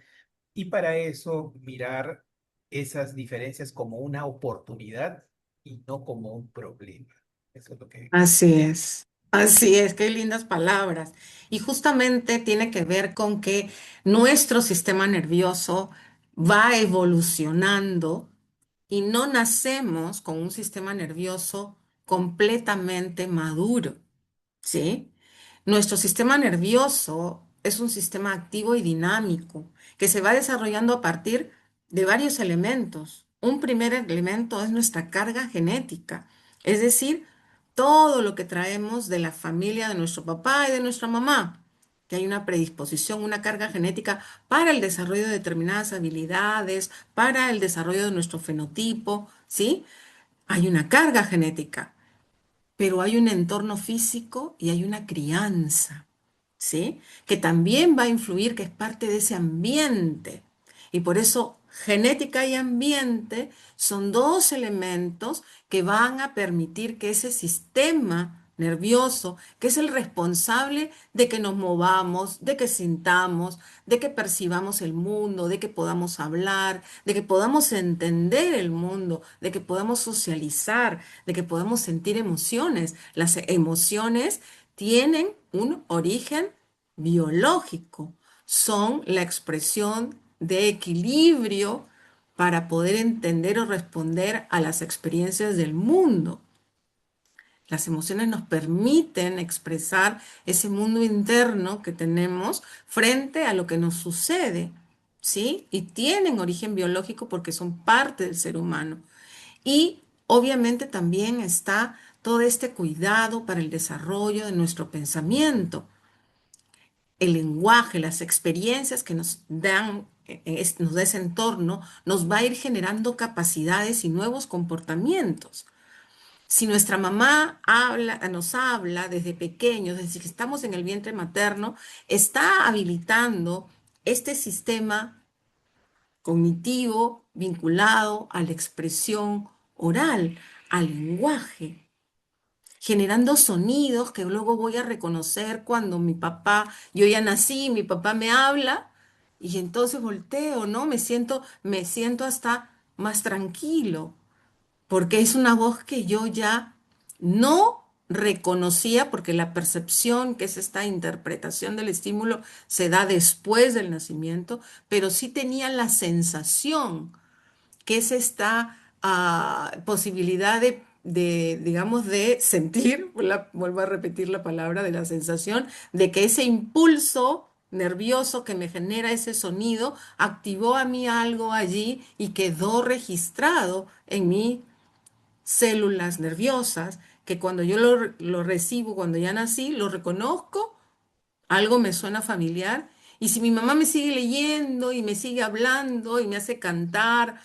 y para eso mirar esas diferencias como una oportunidad y no como un problema. Eso es lo que... Así es, qué lindas palabras. Y justamente tiene que ver con que nuestro sistema nervioso va evolucionando y no nacemos con un sistema nervioso completamente maduro, ¿sí? Nuestro sistema nervioso es un sistema activo y dinámico que se va desarrollando a partir de varios elementos. Un primer elemento es nuestra carga genética, es decir, todo lo que traemos de la familia de nuestro papá y de nuestra mamá, que hay una predisposición, una carga genética para el desarrollo de determinadas habilidades, para el desarrollo de nuestro fenotipo, ¿sí? Hay una carga genética, pero hay un entorno físico y hay una crianza, ¿sí? Que también va a influir, que es parte de ese ambiente. Y por eso genética y ambiente son dos elementos que van a permitir que ese sistema nervioso, que es el responsable de que nos movamos, de que sintamos, de que percibamos el mundo, de que podamos hablar, de que podamos entender el mundo, de que podamos socializar, de que podamos sentir emociones. Las emociones tienen un origen biológico, son la expresión de equilibrio para poder entender o responder a las experiencias del mundo. Las emociones nos permiten expresar ese mundo interno que tenemos frente a lo que nos sucede, ¿sí? Y tienen origen biológico porque son parte del ser humano. Y obviamente también está todo este cuidado para el desarrollo de nuestro pensamiento. el lenguaje, las experiencias que nos dan, nos da ese entorno, nos va a ir generando capacidades y nuevos comportamientos. Si nuestra mamá nos habla desde pequeños, desde que estamos en el vientre materno, está habilitando este sistema cognitivo vinculado a la expresión oral, al lenguaje, generando sonidos que luego voy a reconocer cuando yo ya nací, mi papá me habla y entonces volteo, ¿no? Me siento hasta más tranquilo porque es una voz que yo ya no reconocía, porque la percepción, que es esta interpretación del estímulo, se da después del nacimiento, pero sí tenía la sensación, que es esta posibilidad digamos, de sentir, vuelvo a repetir la palabra, de la sensación, de que ese impulso nervioso que me genera ese sonido activó a mí algo allí y quedó registrado en mí células nerviosas que cuando yo lo recibo, cuando ya nací, lo reconozco, algo me suena familiar. Y si mi mamá me sigue leyendo y me sigue hablando y me hace cantar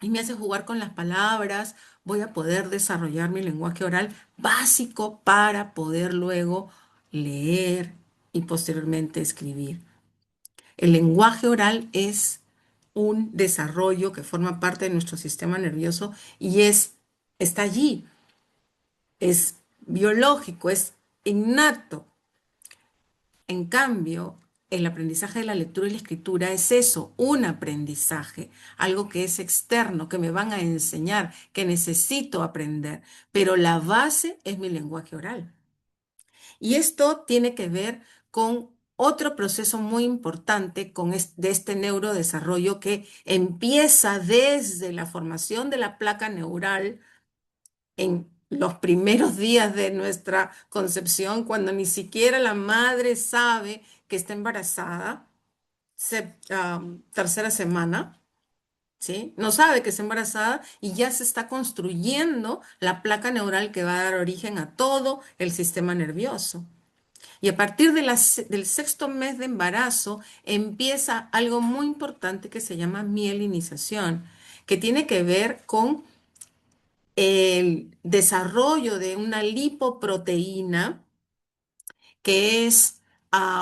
y me hace jugar con las palabras, voy a poder desarrollar mi lenguaje oral básico para poder luego leer y posteriormente escribir. El lenguaje oral es un desarrollo que forma parte de nuestro sistema nervioso y está allí, es biológico, es innato. En cambio, el aprendizaje de la lectura y la escritura es eso, un aprendizaje, algo que es externo, que me van a enseñar, que necesito aprender, pero la base es mi lenguaje oral. Y esto tiene que ver con otro proceso muy importante de este neurodesarrollo que empieza desde la formación de la placa neural en los primeros días de nuestra concepción, cuando ni siquiera la madre sabe que está embarazada, tercera semana, ¿sí? No sabe que está embarazada y ya se está construyendo la placa neural que va a dar origen a todo el sistema nervioso. Y a partir del sexto mes de embarazo empieza algo muy importante que se llama mielinización, que tiene que ver con el desarrollo de una lipoproteína, que es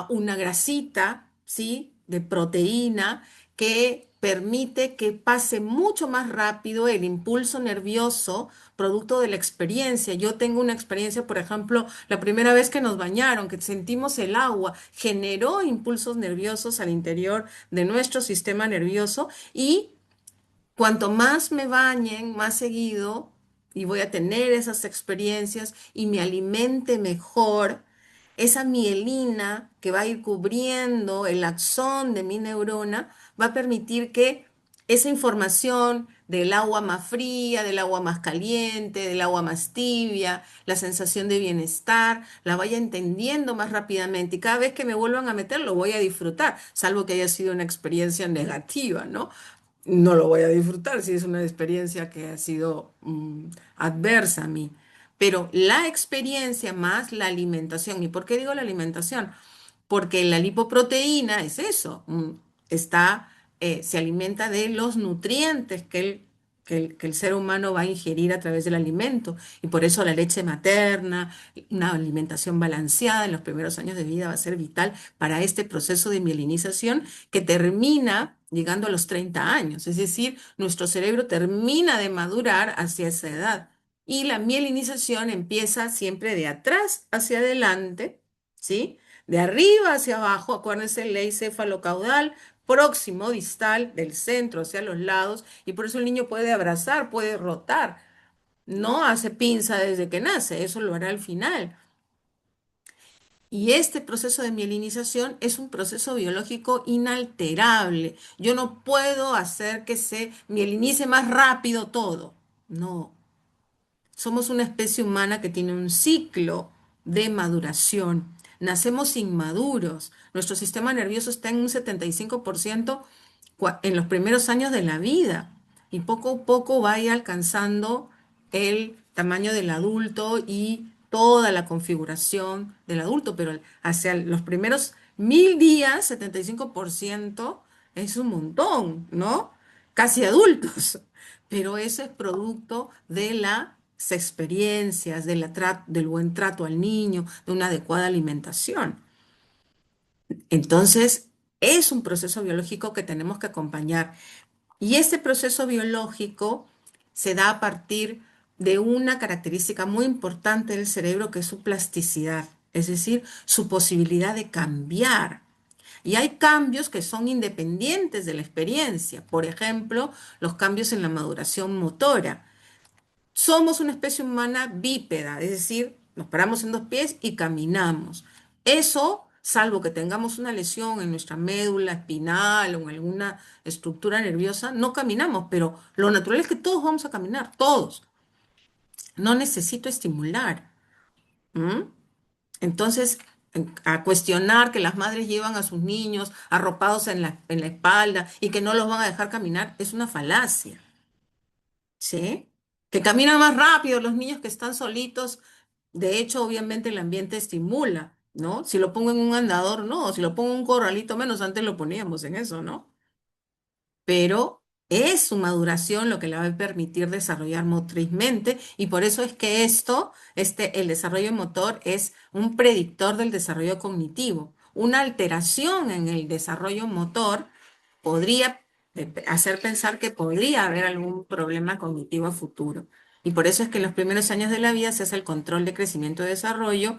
una grasita, ¿sí? De proteína que permite que pase mucho más rápido el impulso nervioso producto de la experiencia. Yo tengo una experiencia, por ejemplo, la primera vez que nos bañaron, que sentimos el agua, generó impulsos nerviosos al interior de nuestro sistema nervioso y cuanto más me bañen, más seguido, y voy a tener esas experiencias y me alimente mejor, esa mielina que va a ir cubriendo el axón de mi neurona va a permitir que esa información del agua más fría, del agua más caliente, del agua más tibia, la sensación de bienestar, la vaya entendiendo más rápidamente y cada vez que me vuelvan a meter lo voy a disfrutar, salvo que haya sido una experiencia negativa, ¿no? No lo voy a disfrutar si es una experiencia que ha sido adversa a mí. Pero la experiencia más la alimentación. ¿Y por qué digo la alimentación? Porque la lipoproteína es eso, se alimenta de los nutrientes que el ser humano va a ingerir a través del alimento. Y por eso la leche materna, una alimentación balanceada en los primeros años de vida va a ser vital para este proceso de mielinización que termina llegando a los 30 años. Es decir, nuestro cerebro termina de madurar hacia esa edad. Y la mielinización empieza siempre de atrás hacia adelante, ¿sí? De arriba hacia abajo, acuérdense, ley cefalocaudal, próximo distal del centro hacia los lados, y por eso el niño puede abrazar, puede rotar. No hace pinza desde que nace, eso lo hará al final. Y este proceso de mielinización es un proceso biológico inalterable. Yo no puedo hacer que se mielinice más rápido todo. No. Somos una especie humana que tiene un ciclo de maduración. Nacemos inmaduros. Nuestro sistema nervioso está en un 75% en los primeros años de la vida y poco a poco va a ir alcanzando el tamaño del adulto y toda la configuración del adulto, pero hacia los primeros 1000 días, 75% es un montón, ¿no? Casi adultos. Pero eso es producto de las experiencias, del buen trato al niño, de una adecuada alimentación. Entonces, es un proceso biológico que tenemos que acompañar. Y este proceso biológico se da a partir de una característica muy importante del cerebro que es su plasticidad, es decir, su posibilidad de cambiar. Y hay cambios que son independientes de la experiencia. Por ejemplo, los cambios en la maduración motora. Somos una especie humana bípeda, es decir, nos paramos en dos pies y caminamos. Eso, salvo que tengamos una lesión en nuestra médula espinal o en alguna estructura nerviosa, no caminamos, pero lo natural es que todos vamos a caminar, todos. No necesito estimular. ¿M? Entonces, a cuestionar que las madres llevan a sus niños arropados en la espalda y que no los van a dejar caminar es una falacia. ¿Sí? Que caminan más rápido los niños que están solitos. De hecho, obviamente el ambiente estimula, ¿no? Si lo pongo en un andador, no. Si lo pongo en un corralito, menos antes lo poníamos en eso, ¿no? Pero es su maduración lo que le va a permitir desarrollar motrizmente y por eso es que el desarrollo motor es un predictor del desarrollo cognitivo. Una alteración en el desarrollo motor podría hacer pensar que podría haber algún problema cognitivo a futuro. Y por eso es que en los primeros años de la vida se hace el control de crecimiento y desarrollo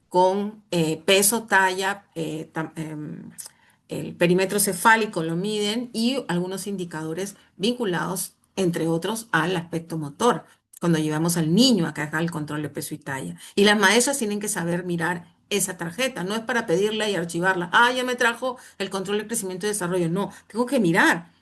con peso, talla, el perímetro cefálico lo miden y algunos indicadores vinculados, entre otros, al aspecto motor, cuando llevamos al niño a que haga el control de peso y talla. Y las maestras tienen que saber mirar esa tarjeta, no es para pedirla y archivarla. Ah, ya me trajo el control de crecimiento y desarrollo. No, tengo que mirar.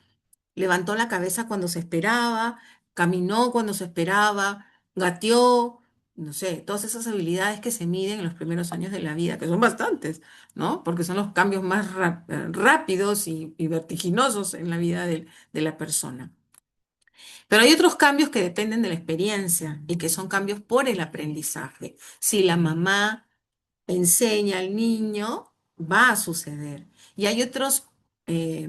Levantó la cabeza cuando se esperaba, caminó cuando se esperaba, gateó, no sé, todas esas habilidades que se miden en los primeros años de la vida, que son bastantes, ¿no? Porque son los cambios más rápidos y vertiginosos en la vida de la persona. Pero hay otros cambios que dependen de la experiencia y que son cambios por el aprendizaje. Si la mamá enseña al niño, va a suceder. Y hay otros eh,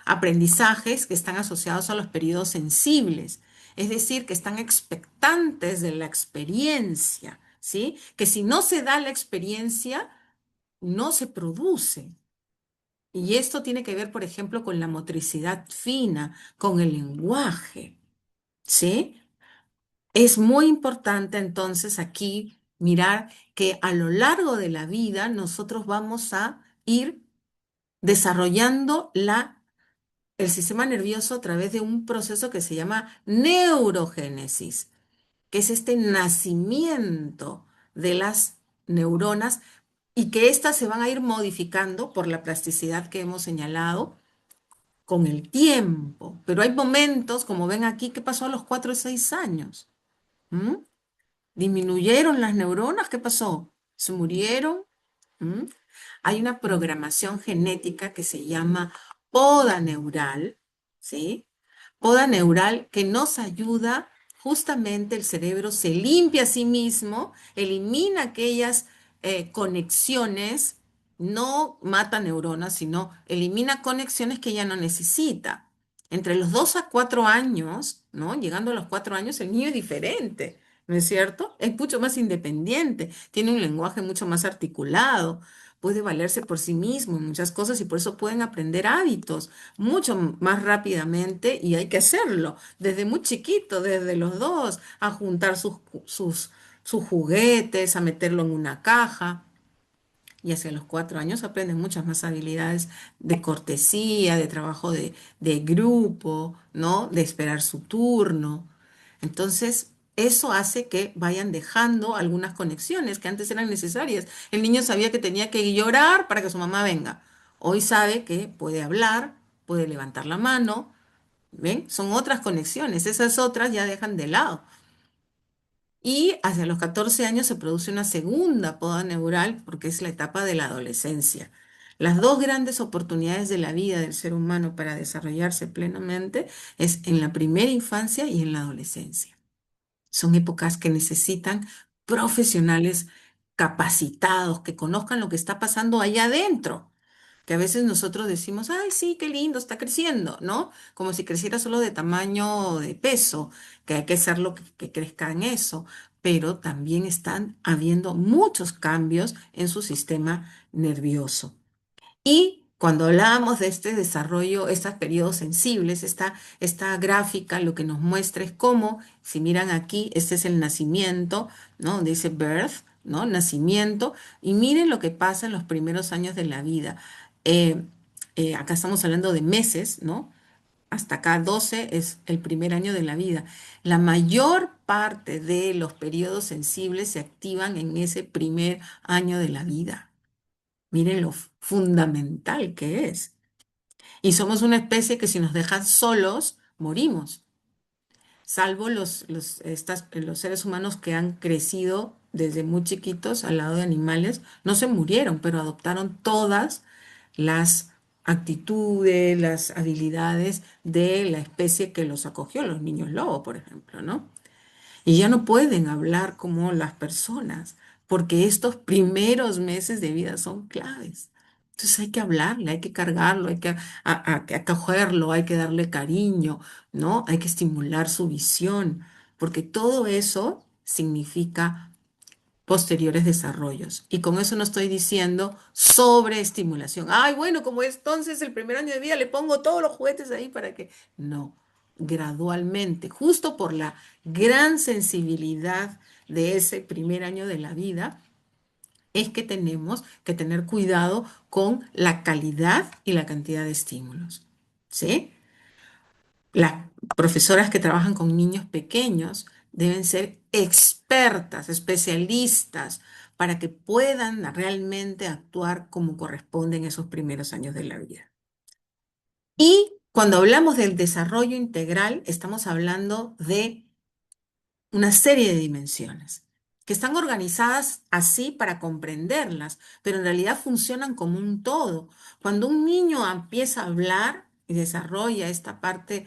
aprendizajes que están asociados a los periodos sensibles, es decir, que están expectantes de la experiencia, ¿sí? Que si no se da la experiencia, no se produce. Y esto tiene que ver, por ejemplo, con la motricidad fina, con el lenguaje, ¿sí? Es muy importante entonces aquí mirar que a lo largo de la vida nosotros vamos a ir desarrollando el sistema nervioso a través de un proceso que se llama neurogénesis, que es este nacimiento de las neuronas y que éstas se van a ir modificando por la plasticidad que hemos señalado con el tiempo. Pero hay momentos, como ven aquí, que pasó a los 4 o 6 años. ¿Mm? ¿Disminuyeron las neuronas? ¿Qué pasó? ¿Se murieron? ¿Mm? Hay una programación genética que se llama poda neural, ¿sí? Poda neural que nos ayuda, justamente el cerebro se limpia a sí mismo, elimina aquellas conexiones, no mata neuronas, sino elimina conexiones que ya no necesita. Entre los 2 a 4 años, ¿no? Llegando a los 4 años, el niño es diferente. ¿No es cierto? Es mucho más independiente, tiene un lenguaje mucho más articulado, puede valerse por sí mismo en muchas cosas y por eso pueden aprender hábitos mucho más rápidamente y hay que hacerlo desde muy chiquito, desde los 2, a juntar sus juguetes, a meterlo en una caja. Y hacia los 4 años aprenden muchas más habilidades de cortesía, de trabajo de grupo, ¿no? De esperar su turno. Entonces, eso hace que vayan dejando algunas conexiones que antes eran necesarias. El niño sabía que tenía que llorar para que su mamá venga. Hoy sabe que puede hablar, puede levantar la mano. ¿Ven? Son otras conexiones. Esas otras ya dejan de lado. Y hacia los 14 años se produce una segunda poda neural porque es la etapa de la adolescencia. Las dos grandes oportunidades de la vida del ser humano para desarrollarse plenamente es en la primera infancia y en la adolescencia. Son épocas que necesitan profesionales capacitados, que conozcan lo que está pasando allá adentro. Que a veces nosotros decimos, ay, sí, qué lindo, está creciendo, ¿no? Como si creciera solo de tamaño o de peso, que hay que hacerlo que crezca en eso. Pero también están habiendo muchos cambios en su sistema nervioso. Y cuando hablábamos de este desarrollo, estos periodos sensibles, esta gráfica lo que nos muestra es cómo, si miran aquí, este es el nacimiento, ¿no? Donde dice birth, ¿no? Nacimiento, y miren lo que pasa en los primeros años de la vida. Eh, Acá estamos hablando de meses, ¿no? Hasta acá 12 es el primer año de la vida. La mayor parte de los periodos sensibles se activan en ese primer año de la vida. Miren lo fundamental que es. Y somos una especie que si nos dejan solos, morimos. Salvo los seres humanos que han crecido desde muy chiquitos al lado de animales, no se murieron, pero adoptaron todas las actitudes, las habilidades de la especie que los acogió, los niños lobo, por ejemplo, ¿no? Y ya no pueden hablar como las personas, porque estos primeros meses de vida son claves. Entonces hay que hablarle, hay que cargarlo, hay que acogerlo, hay que darle cariño, ¿no? Hay que estimular su visión, porque todo eso significa posteriores desarrollos. Y con eso no estoy diciendo sobreestimulación. Ay, bueno, como es entonces el primer año de vida le pongo todos los juguetes ahí para que... No, gradualmente, justo por la gran sensibilidad de ese primer año de la vida, es que tenemos que tener cuidado con la calidad y la cantidad de estímulos. ¿Sí? Las profesoras que trabajan con niños pequeños deben ser expertas, especialistas, para que puedan realmente actuar como corresponde en esos primeros años de la vida. Y cuando hablamos del desarrollo integral, estamos hablando de una serie de dimensiones que están organizadas así para comprenderlas, pero en realidad funcionan como un todo. Cuando un niño empieza a hablar y desarrolla esta parte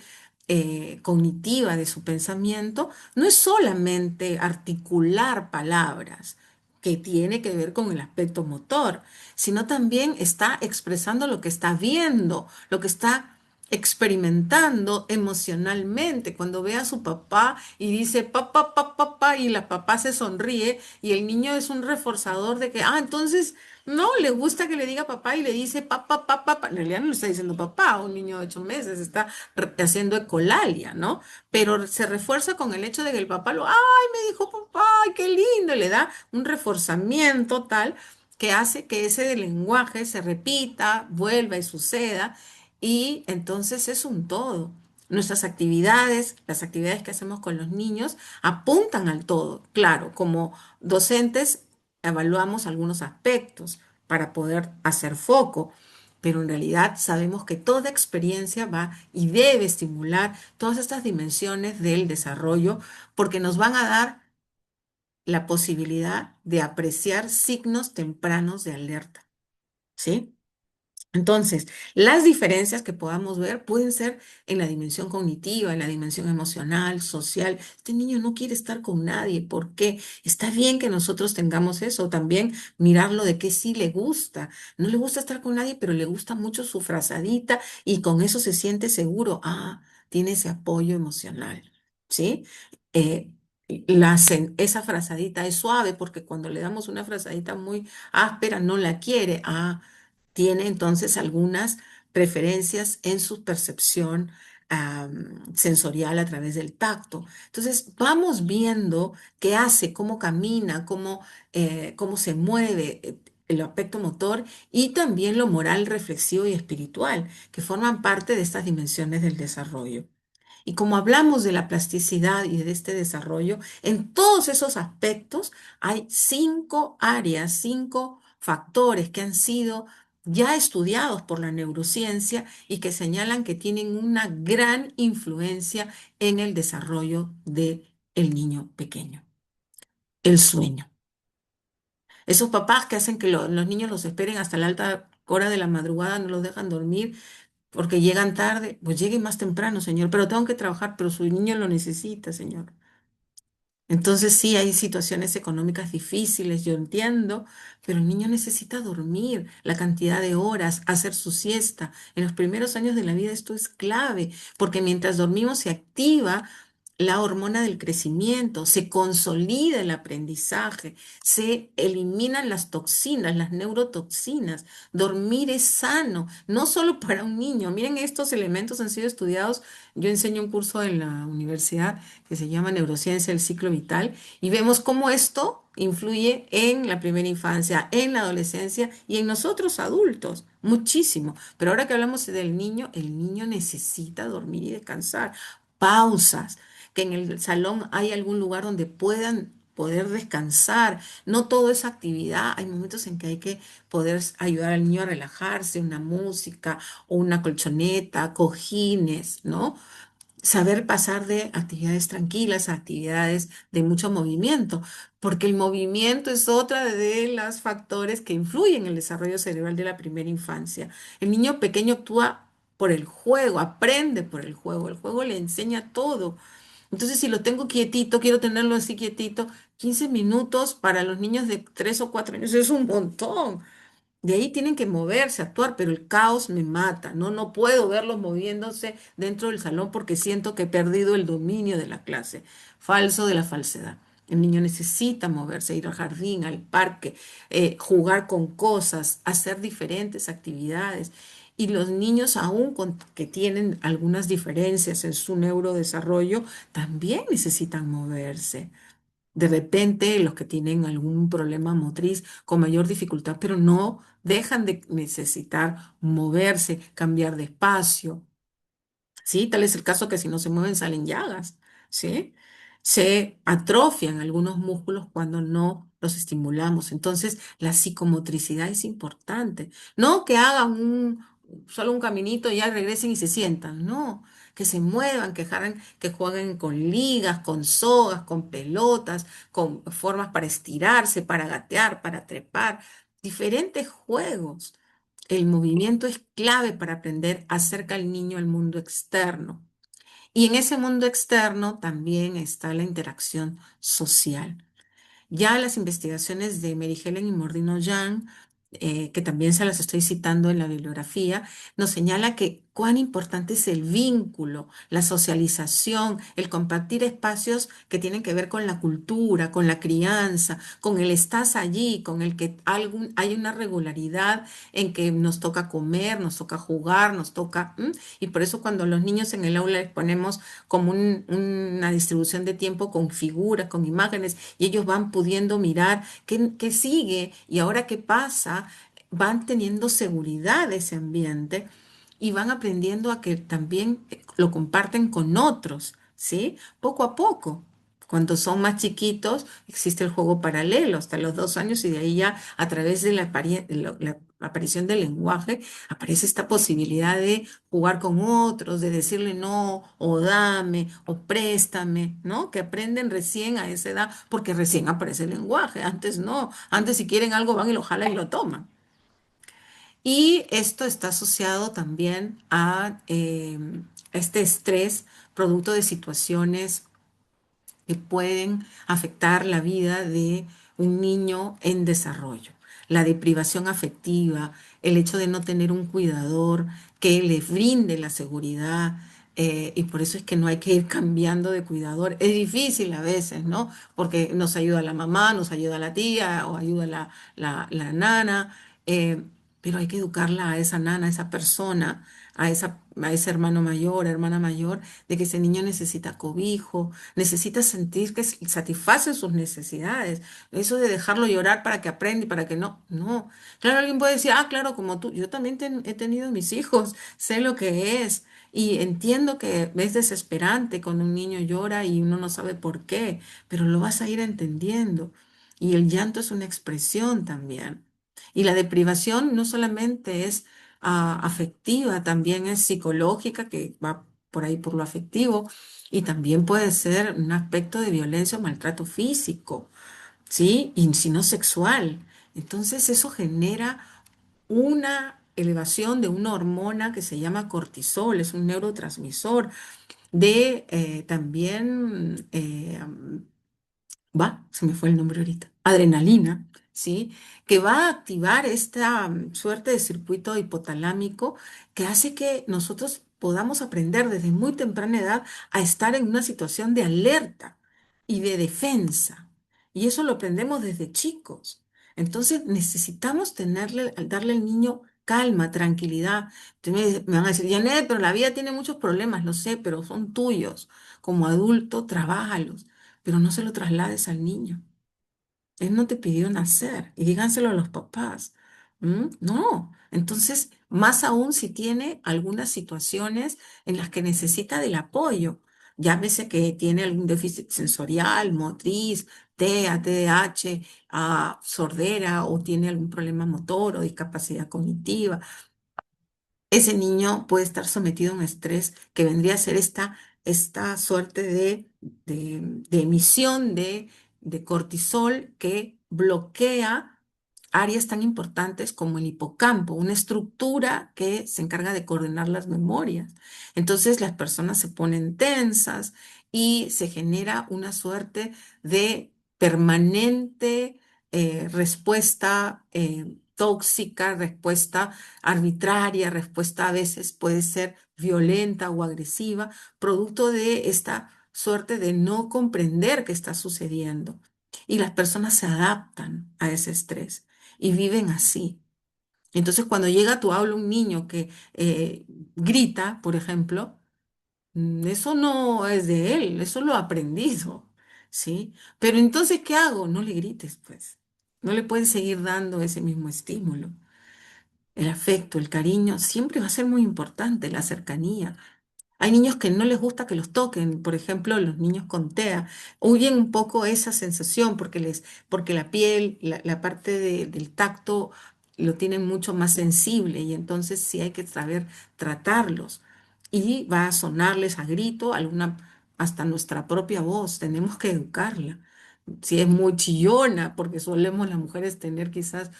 cognitiva de su pensamiento, no es solamente articular palabras, que tiene que ver con el aspecto motor, sino también está expresando lo que está viendo, lo que está experimentando emocionalmente. Cuando ve a su papá y dice papá, papá, papá, y la papá se sonríe y el niño es un reforzador de que, entonces no le gusta que le diga papá y le dice papá, papá, papá. En realidad no le está diciendo papá, un niño de 8 meses está haciendo ecolalia, ¿no? Pero se refuerza con el hecho de que el papá ay, me dijo papá, ay, qué lindo, y le da un reforzamiento tal que hace que ese lenguaje se repita, vuelva y suceda, y entonces es un todo. Nuestras actividades, las actividades que hacemos con los niños, apuntan al todo. Claro, como docentes evaluamos algunos aspectos para poder hacer foco, pero en realidad sabemos que toda experiencia va y debe estimular todas estas dimensiones del desarrollo porque nos van a dar la posibilidad de apreciar signos tempranos de alerta, ¿sí? Entonces, las diferencias que podamos ver pueden ser en la dimensión cognitiva, en la dimensión emocional, social. Este niño no quiere estar con nadie. ¿Por qué? Está bien que nosotros tengamos eso. También mirarlo de que sí le gusta. No le gusta estar con nadie, pero le gusta mucho su frazadita y con eso se siente seguro. Tiene ese apoyo emocional. ¿Sí? Eh, esa frazadita es suave porque cuando le damos una frazadita muy áspera no la quiere. Tiene entonces algunas preferencias en su percepción sensorial a través del tacto. Entonces, vamos viendo qué hace, cómo camina, cómo se mueve, el aspecto motor y también lo moral, reflexivo y espiritual, que forman parte de estas dimensiones del desarrollo. Y como hablamos de la plasticidad y de este desarrollo, en todos esos aspectos hay 5 áreas, 5 factores que han sido ya estudiados por la neurociencia y que señalan que tienen una gran influencia en el desarrollo del niño pequeño. El sueño. Esos papás que hacen que los niños los esperen hasta la alta hora de la madrugada, no los dejan dormir porque llegan tarde, pues lleguen más temprano, señor, pero tengo que trabajar, pero su niño lo necesita, señor. Entonces sí, hay situaciones económicas difíciles, yo entiendo, pero el niño necesita dormir la cantidad de horas, hacer su siesta. En los primeros años de la vida esto es clave, porque mientras dormimos se activa la hormona del crecimiento, se consolida el aprendizaje, se eliminan las toxinas, las neurotoxinas. Dormir es sano, no solo para un niño. Miren, estos elementos han sido estudiados. Yo enseño un curso en la universidad que se llama Neurociencia del Ciclo Vital y vemos cómo esto influye en la primera infancia, en la adolescencia y en nosotros adultos, muchísimo. Pero ahora que hablamos del niño, el niño necesita dormir y descansar. Pausas, que en el salón hay algún lugar donde puedan poder descansar. No todo es actividad, hay momentos en que hay que poder ayudar al niño a relajarse, una música o una colchoneta, cojines, ¿no? Saber pasar de actividades tranquilas a actividades de mucho movimiento, porque el movimiento es otra de los factores que influyen en el desarrollo cerebral de la primera infancia. El niño pequeño actúa por el juego, aprende por el juego le enseña todo. Entonces, si lo tengo quietito, quiero tenerlo así quietito, 15 minutos para los niños de 3 o 4 años es un montón. De ahí tienen que moverse, actuar, pero el caos me mata, ¿no? No puedo verlos moviéndose dentro del salón porque siento que he perdido el dominio de la clase. Falso de la falsedad. El niño necesita moverse, ir al jardín, al parque, jugar con cosas, hacer diferentes actividades. Y los niños, aún que tienen algunas diferencias en su neurodesarrollo, también necesitan moverse. De repente, los que tienen algún problema motriz con mayor dificultad, pero no dejan de necesitar moverse, cambiar de espacio, ¿sí? Tal es el caso que si no se mueven salen llagas, ¿sí? Se atrofian algunos músculos cuando no los estimulamos. Entonces, la psicomotricidad es importante. No que hagan solo un caminito y ya regresen y se sientan, no. Que se muevan, que jueguen con ligas, con sogas, con pelotas, con formas para estirarse, para gatear, para trepar, diferentes juegos. El movimiento es clave para aprender acerca del niño al mundo externo. Y en ese mundo externo también está la interacción social. Ya las investigaciones de Mary Helen y Mordino Young, que también se las estoy citando en la bibliografía, nos señala que cuán importante es el vínculo, la socialización, el compartir espacios que tienen que ver con la cultura, con la crianza, con el estás allí, con el que hay una regularidad en que nos toca comer, nos toca jugar, nos toca... Y por eso cuando a los niños en el aula les ponemos como una distribución de tiempo con figuras, con imágenes, y ellos van pudiendo mirar qué sigue y ahora qué pasa, van teniendo seguridad de ese ambiente y van aprendiendo a que también lo comparten con otros, ¿sí? Poco a poco. Cuando son más chiquitos, existe el juego paralelo hasta los 2 años y de ahí ya a través de la aparición del lenguaje aparece esta posibilidad de jugar con otros, de decirle no, o dame, o préstame, ¿no? Que aprenden recién a esa edad, porque recién aparece el lenguaje, antes no, antes si quieren algo van y lo jalan y lo toman. Y esto está asociado también a este estrés producto de situaciones que pueden afectar la vida de un niño en desarrollo. La deprivación afectiva, el hecho de no tener un cuidador que le brinde la seguridad, y por eso es que no hay que ir cambiando de cuidador. Es difícil a veces, ¿no? Porque nos ayuda la mamá, nos ayuda la tía o ayuda la nana, eh, pero hay que educarla a esa nana, a esa persona, a ese hermano mayor, hermana mayor, de que ese niño necesita cobijo, necesita sentir que satisface sus necesidades. Eso de dejarlo llorar para que aprenda y para que no, no. Claro, alguien puede decir, ah, claro, como tú, yo también he tenido mis hijos, sé lo que es. Y entiendo que es desesperante cuando un niño llora y uno no sabe por qué, pero lo vas a ir entendiendo. Y el llanto es una expresión también. Y la deprivación no solamente es afectiva, también es psicológica, que va por ahí por lo afectivo, y también puede ser un aspecto de violencia o maltrato físico, ¿sí? Y si no sexual. Entonces eso genera una elevación de una hormona que se llama cortisol, es un neurotransmisor de también se me fue el nombre ahorita, adrenalina, ¿sí? Que va a activar esta suerte de circuito hipotalámico que hace que nosotros podamos aprender desde muy temprana edad a estar en una situación de alerta y de defensa. Y eso lo aprendemos desde chicos. Entonces necesitamos darle al niño calma, tranquilidad. Me van a decir, Janet, pero la vida tiene muchos problemas, lo sé, pero son tuyos. Como adulto, trabájalos, pero no se lo traslades al niño. Él no te pidió nacer y díganselo a los papás. No. Entonces, más aún si tiene algunas situaciones en las que necesita del apoyo. Llámese que tiene algún déficit sensorial, motriz, TEA, TDAH, sordera o tiene algún problema motor o discapacidad cognitiva. Ese niño puede estar sometido a un estrés que vendría a ser esta suerte de emisión de cortisol que bloquea áreas tan importantes como el hipocampo, una estructura que se encarga de coordinar las memorias. Entonces las personas se ponen tensas y se genera una suerte de permanente respuesta tóxica, respuesta arbitraria, respuesta a veces puede ser violenta o agresiva, producto de esta suerte de no comprender qué está sucediendo. Y las personas se adaptan a ese estrés y viven así. Entonces, cuando llega a tu aula un niño que grita, por ejemplo, eso no es de él, eso lo ha aprendido, ¿sí? Pero entonces, ¿qué hago? No le grites, pues. No le puedes seguir dando ese mismo estímulo. El afecto, el cariño, siempre va a ser muy importante, la cercanía. Hay niños que no les gusta que los toquen, por ejemplo, los niños con TEA, huyen un poco esa sensación porque la piel, la parte del tacto lo tienen mucho más sensible y entonces sí hay que saber tratarlos. Y va a sonarles a grito, hasta nuestra propia voz, tenemos que educarla. Si es muy chillona, porque solemos las mujeres tener quizás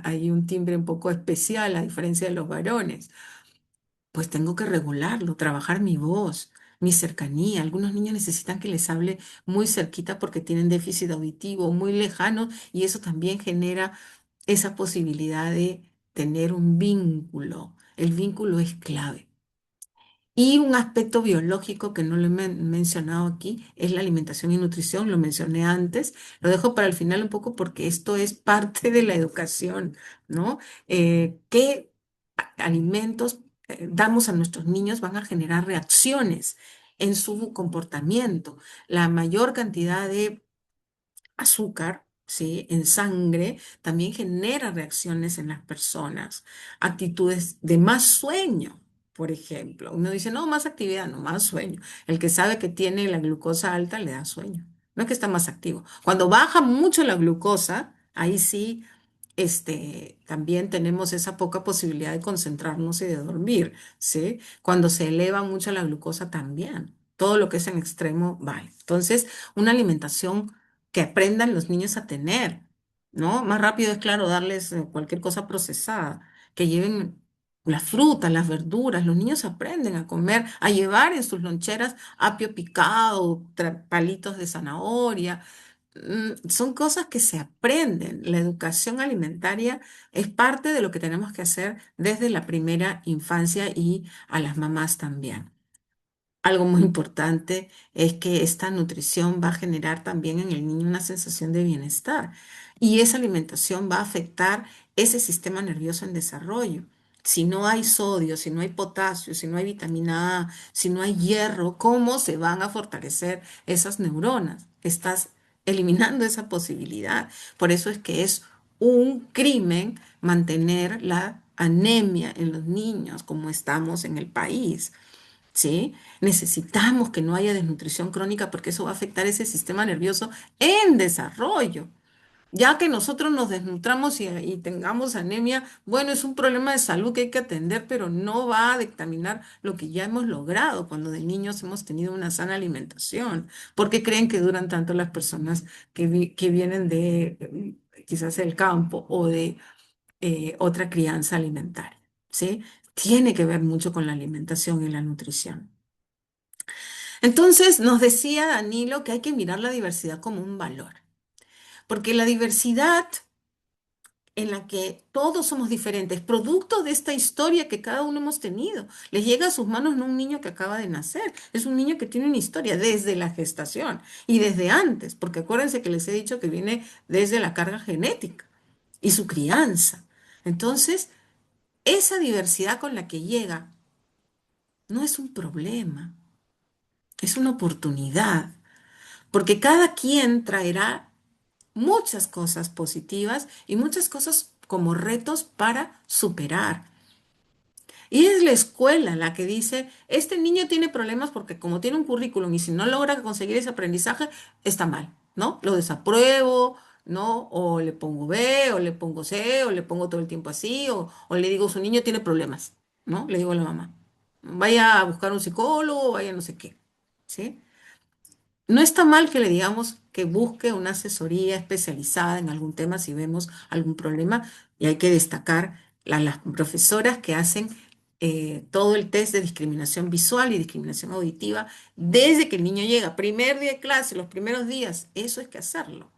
hay un timbre un poco especial a diferencia de los varones, pues tengo que regularlo, trabajar mi voz, mi cercanía. Algunos niños necesitan que les hable muy cerquita porque tienen déficit auditivo, muy lejano, y eso también genera esa posibilidad de tener un vínculo. El vínculo es clave. Y un aspecto biológico que no lo he mencionado aquí es la alimentación y nutrición, lo mencioné antes, lo dejo para el final un poco porque esto es parte de la educación, ¿no? ¿Qué alimentos damos a nuestros niños van a generar reacciones en su comportamiento? La mayor cantidad de azúcar, ¿sí? En sangre también genera reacciones en las personas, actitudes de más sueño. Por ejemplo, uno dice, no, más actividad, no, más sueño. El que sabe que tiene la glucosa alta le da sueño. No es que está más activo. Cuando baja mucho la glucosa, ahí sí, también tenemos esa poca posibilidad de concentrarnos y de dormir, ¿sí? Cuando se eleva mucho la glucosa también. Todo lo que es en extremo, vale. Entonces, una alimentación que aprendan los niños a tener, ¿no? Más rápido es claro darles cualquier cosa procesada, que lleven la fruta, las verduras, los niños aprenden a comer, a llevar en sus loncheras apio picado, palitos de zanahoria. Son cosas que se aprenden. La educación alimentaria es parte de lo que tenemos que hacer desde la primera infancia y a las mamás también. Algo muy importante es que esta nutrición va a generar también en el niño una sensación de bienestar y esa alimentación va a afectar ese sistema nervioso en desarrollo. Si no hay sodio, si no hay potasio, si no hay vitamina A, si no hay hierro, ¿cómo se van a fortalecer esas neuronas? Estás eliminando esa posibilidad. Por eso es que es un crimen mantener la anemia en los niños como estamos en el país. ¿Sí? Necesitamos que no haya desnutrición crónica porque eso va a afectar ese sistema nervioso en desarrollo. Ya que nosotros nos desnutramos y tengamos anemia, bueno, es un problema de salud que hay que atender, pero no va a dictaminar lo que ya hemos logrado cuando de niños hemos tenido una sana alimentación. ¿Por qué creen que duran tanto las personas que vienen de quizás el campo o de otra crianza alimentaria? ¿Sí? Tiene que ver mucho con la alimentación y la nutrición. Entonces nos decía Danilo que hay que mirar la diversidad como un valor, porque la diversidad en la que todos somos diferentes, producto de esta historia que cada uno hemos tenido. Les llega a sus manos no un niño que acaba de nacer, es un niño que tiene una historia desde la gestación y desde antes, porque acuérdense que les he dicho que viene desde la carga genética y su crianza. Entonces, esa diversidad con la que llega no es un problema, es una oportunidad, porque cada quien traerá muchas cosas positivas y muchas cosas como retos para superar. Y es la escuela la que dice, este niño tiene problemas porque como tiene un currículum y si no logra conseguir ese aprendizaje, está mal, ¿no? Lo desapruebo, ¿no? O le pongo B, o le pongo C, o le pongo todo el tiempo así, o le digo, su niño tiene problemas, ¿no? Le digo a la mamá, vaya a buscar un psicólogo, vaya no sé qué, ¿sí? No está mal que le digamos que busque una asesoría especializada en algún tema si vemos algún problema y hay que destacar las profesoras que hacen todo el test de discriminación visual y discriminación auditiva desde que el niño llega, primer día de clase, los primeros días, eso es que hacerlo.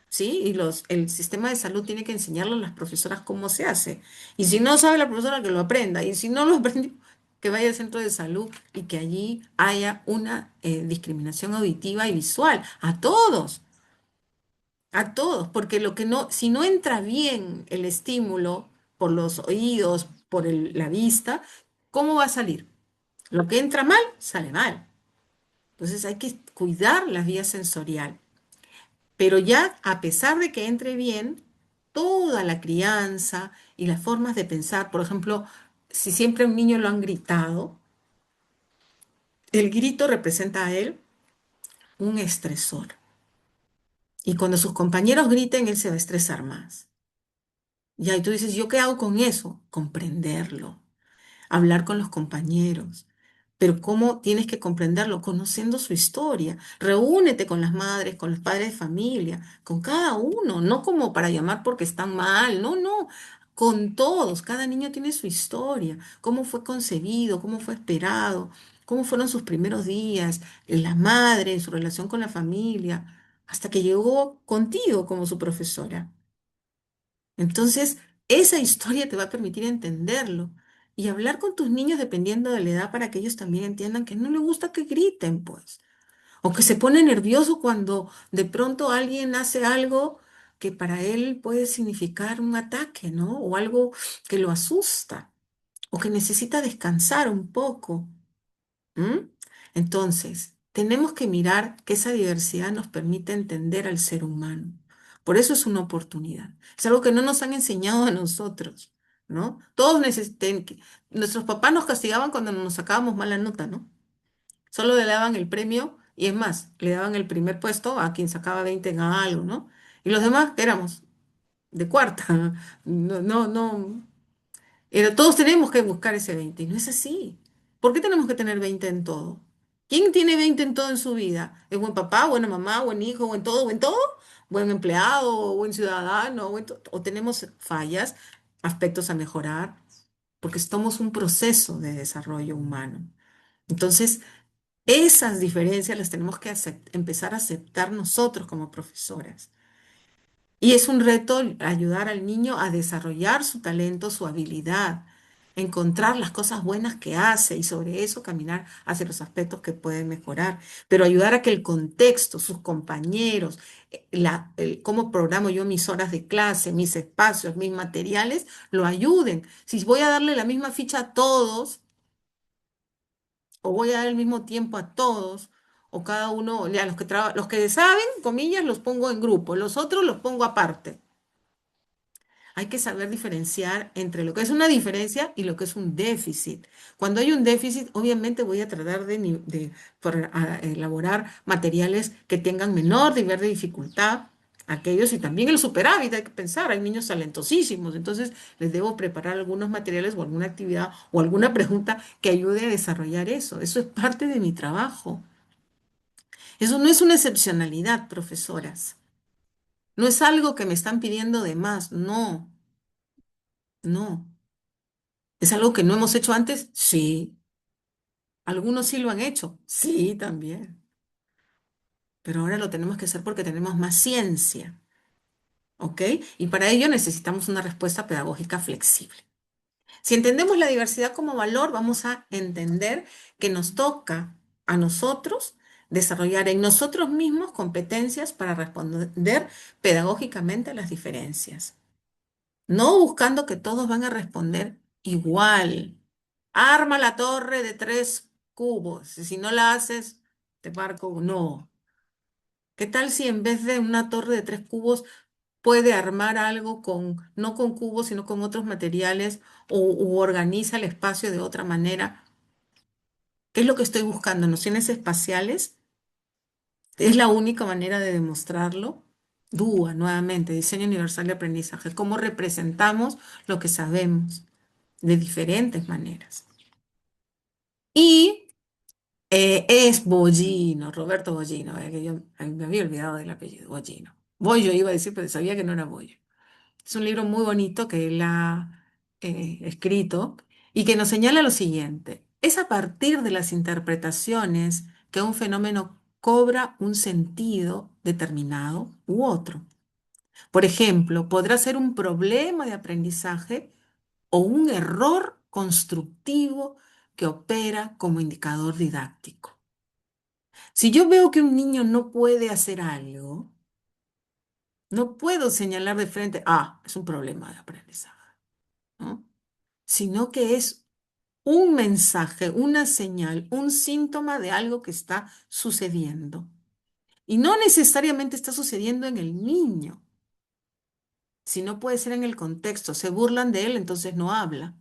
¿Sí? Y el sistema de salud tiene que enseñarle a las profesoras cómo se hace. Y si no sabe la profesora, que lo aprenda. Y si no lo aprende, que vaya al centro de salud y que allí haya una discriminación auditiva y visual. A todos, porque lo que no, si no entra bien el estímulo por los oídos, por la vista, ¿cómo va a salir? Lo que entra mal, sale mal. Entonces hay que cuidar la vía sensorial. Pero ya a pesar de que entre bien, toda la crianza y las formas de pensar, por ejemplo, si siempre a un niño lo han gritado, el grito representa a él un estresor. Y cuando sus compañeros griten, él se va a estresar más. Ya, y tú dices, ¿yo qué hago con eso? Comprenderlo, hablar con los compañeros. Pero ¿cómo tienes que comprenderlo? Conociendo su historia. Reúnete con las madres, con los padres de familia, con cada uno, no como para llamar porque están mal, no, no, con todos. Cada niño tiene su historia, cómo fue concebido, cómo fue esperado, cómo fueron sus primeros días, la madre, su relación con la familia, hasta que llegó contigo como su profesora. Entonces, esa historia te va a permitir entenderlo y hablar con tus niños dependiendo de la edad para que ellos también entiendan que no les gusta que griten, pues, o que se pone nervioso cuando de pronto alguien hace algo que para él puede significar un ataque, ¿no? O algo que lo asusta, o que necesita descansar un poco. ¿Mm? Entonces, tenemos que mirar que esa diversidad nos permite entender al ser humano. Por eso es una oportunidad. Es algo que no nos han enseñado a nosotros, ¿no? Todos necesitan, nuestros papás nos castigaban cuando nos sacábamos mala nota, ¿no? Solo le daban el premio y es más, le daban el primer puesto a quien sacaba 20 en algo, ¿no? Y los demás, ¿qué éramos? De cuarta. No, no, no. Todos tenemos que buscar ese 20 y no es así. ¿Por qué tenemos que tener 20 en todo? ¿Quién tiene 20 en todo en su vida? ¿Es buen papá, buena mamá, buen hijo, buen todo, buen todo? ¿Buen empleado, buen ciudadano? ¿O tenemos fallas, aspectos a mejorar? Porque estamos un proceso de desarrollo humano. Entonces, esas diferencias las tenemos que empezar a aceptar nosotros como profesoras. Y es un reto ayudar al niño a desarrollar su talento, su habilidad, encontrar las cosas buenas que hace y sobre eso caminar hacia los aspectos que pueden mejorar. Pero ayudar a que el contexto, sus compañeros, cómo programo yo mis horas de clase, mis espacios, mis materiales, lo ayuden. Si voy a darle la misma ficha a todos, o voy a dar el mismo tiempo a todos, o cada uno, ya los que saben, comillas, los pongo en grupo, los otros los pongo aparte. Hay que saber diferenciar entre lo que es una diferencia y lo que es un déficit. Cuando hay un déficit, obviamente voy a tratar de elaborar materiales que tengan menor nivel de dificultad, aquellos y también el superávit, hay que pensar, hay niños talentosísimos, entonces les debo preparar algunos materiales o alguna actividad o alguna pregunta que ayude a desarrollar eso. Eso es parte de mi trabajo. Eso no es una excepcionalidad, profesoras. No es algo que me están pidiendo de más, no, no. ¿Es algo que no hemos hecho antes? Sí. ¿Algunos sí lo han hecho? Sí, también. Pero ahora lo tenemos que hacer porque tenemos más ciencia, ¿ok? Y para ello necesitamos una respuesta pedagógica flexible. Si entendemos la diversidad como valor, vamos a entender que nos toca a nosotros desarrollar en nosotros mismos competencias para responder pedagógicamente a las diferencias. No buscando que todos van a responder igual. Arma la torre de 3 cubos. Y si no la haces, te marco. No. ¿Qué tal si en vez de una torre de 3 cubos puede armar algo no con cubos, sino con otros materiales u organiza el espacio de otra manera? ¿Qué es lo que estoy buscando? ¿Nociones espaciales? ¿Es la única manera de demostrarlo? DUA, nuevamente, diseño universal de aprendizaje. ¿Cómo representamos lo que sabemos de diferentes maneras? Y es Bollino, Roberto Bollino, que yo me había olvidado del apellido, Bollino. Bollo iba a decir, pero sabía que no era Bollo. Es un libro muy bonito que él ha escrito y que nos señala lo siguiente. Es a partir de las interpretaciones que un fenómeno cobra un sentido determinado u otro. Por ejemplo, podrá ser un problema de aprendizaje o un error constructivo que opera como indicador didáctico. Si yo veo que un niño no puede hacer algo, no puedo señalar de frente, es un problema de aprendizaje, ¿no? Sino que es un mensaje, una señal, un síntoma de algo que está sucediendo. Y no necesariamente está sucediendo en el niño, sino puede ser en el contexto. Se burlan de él, entonces no habla,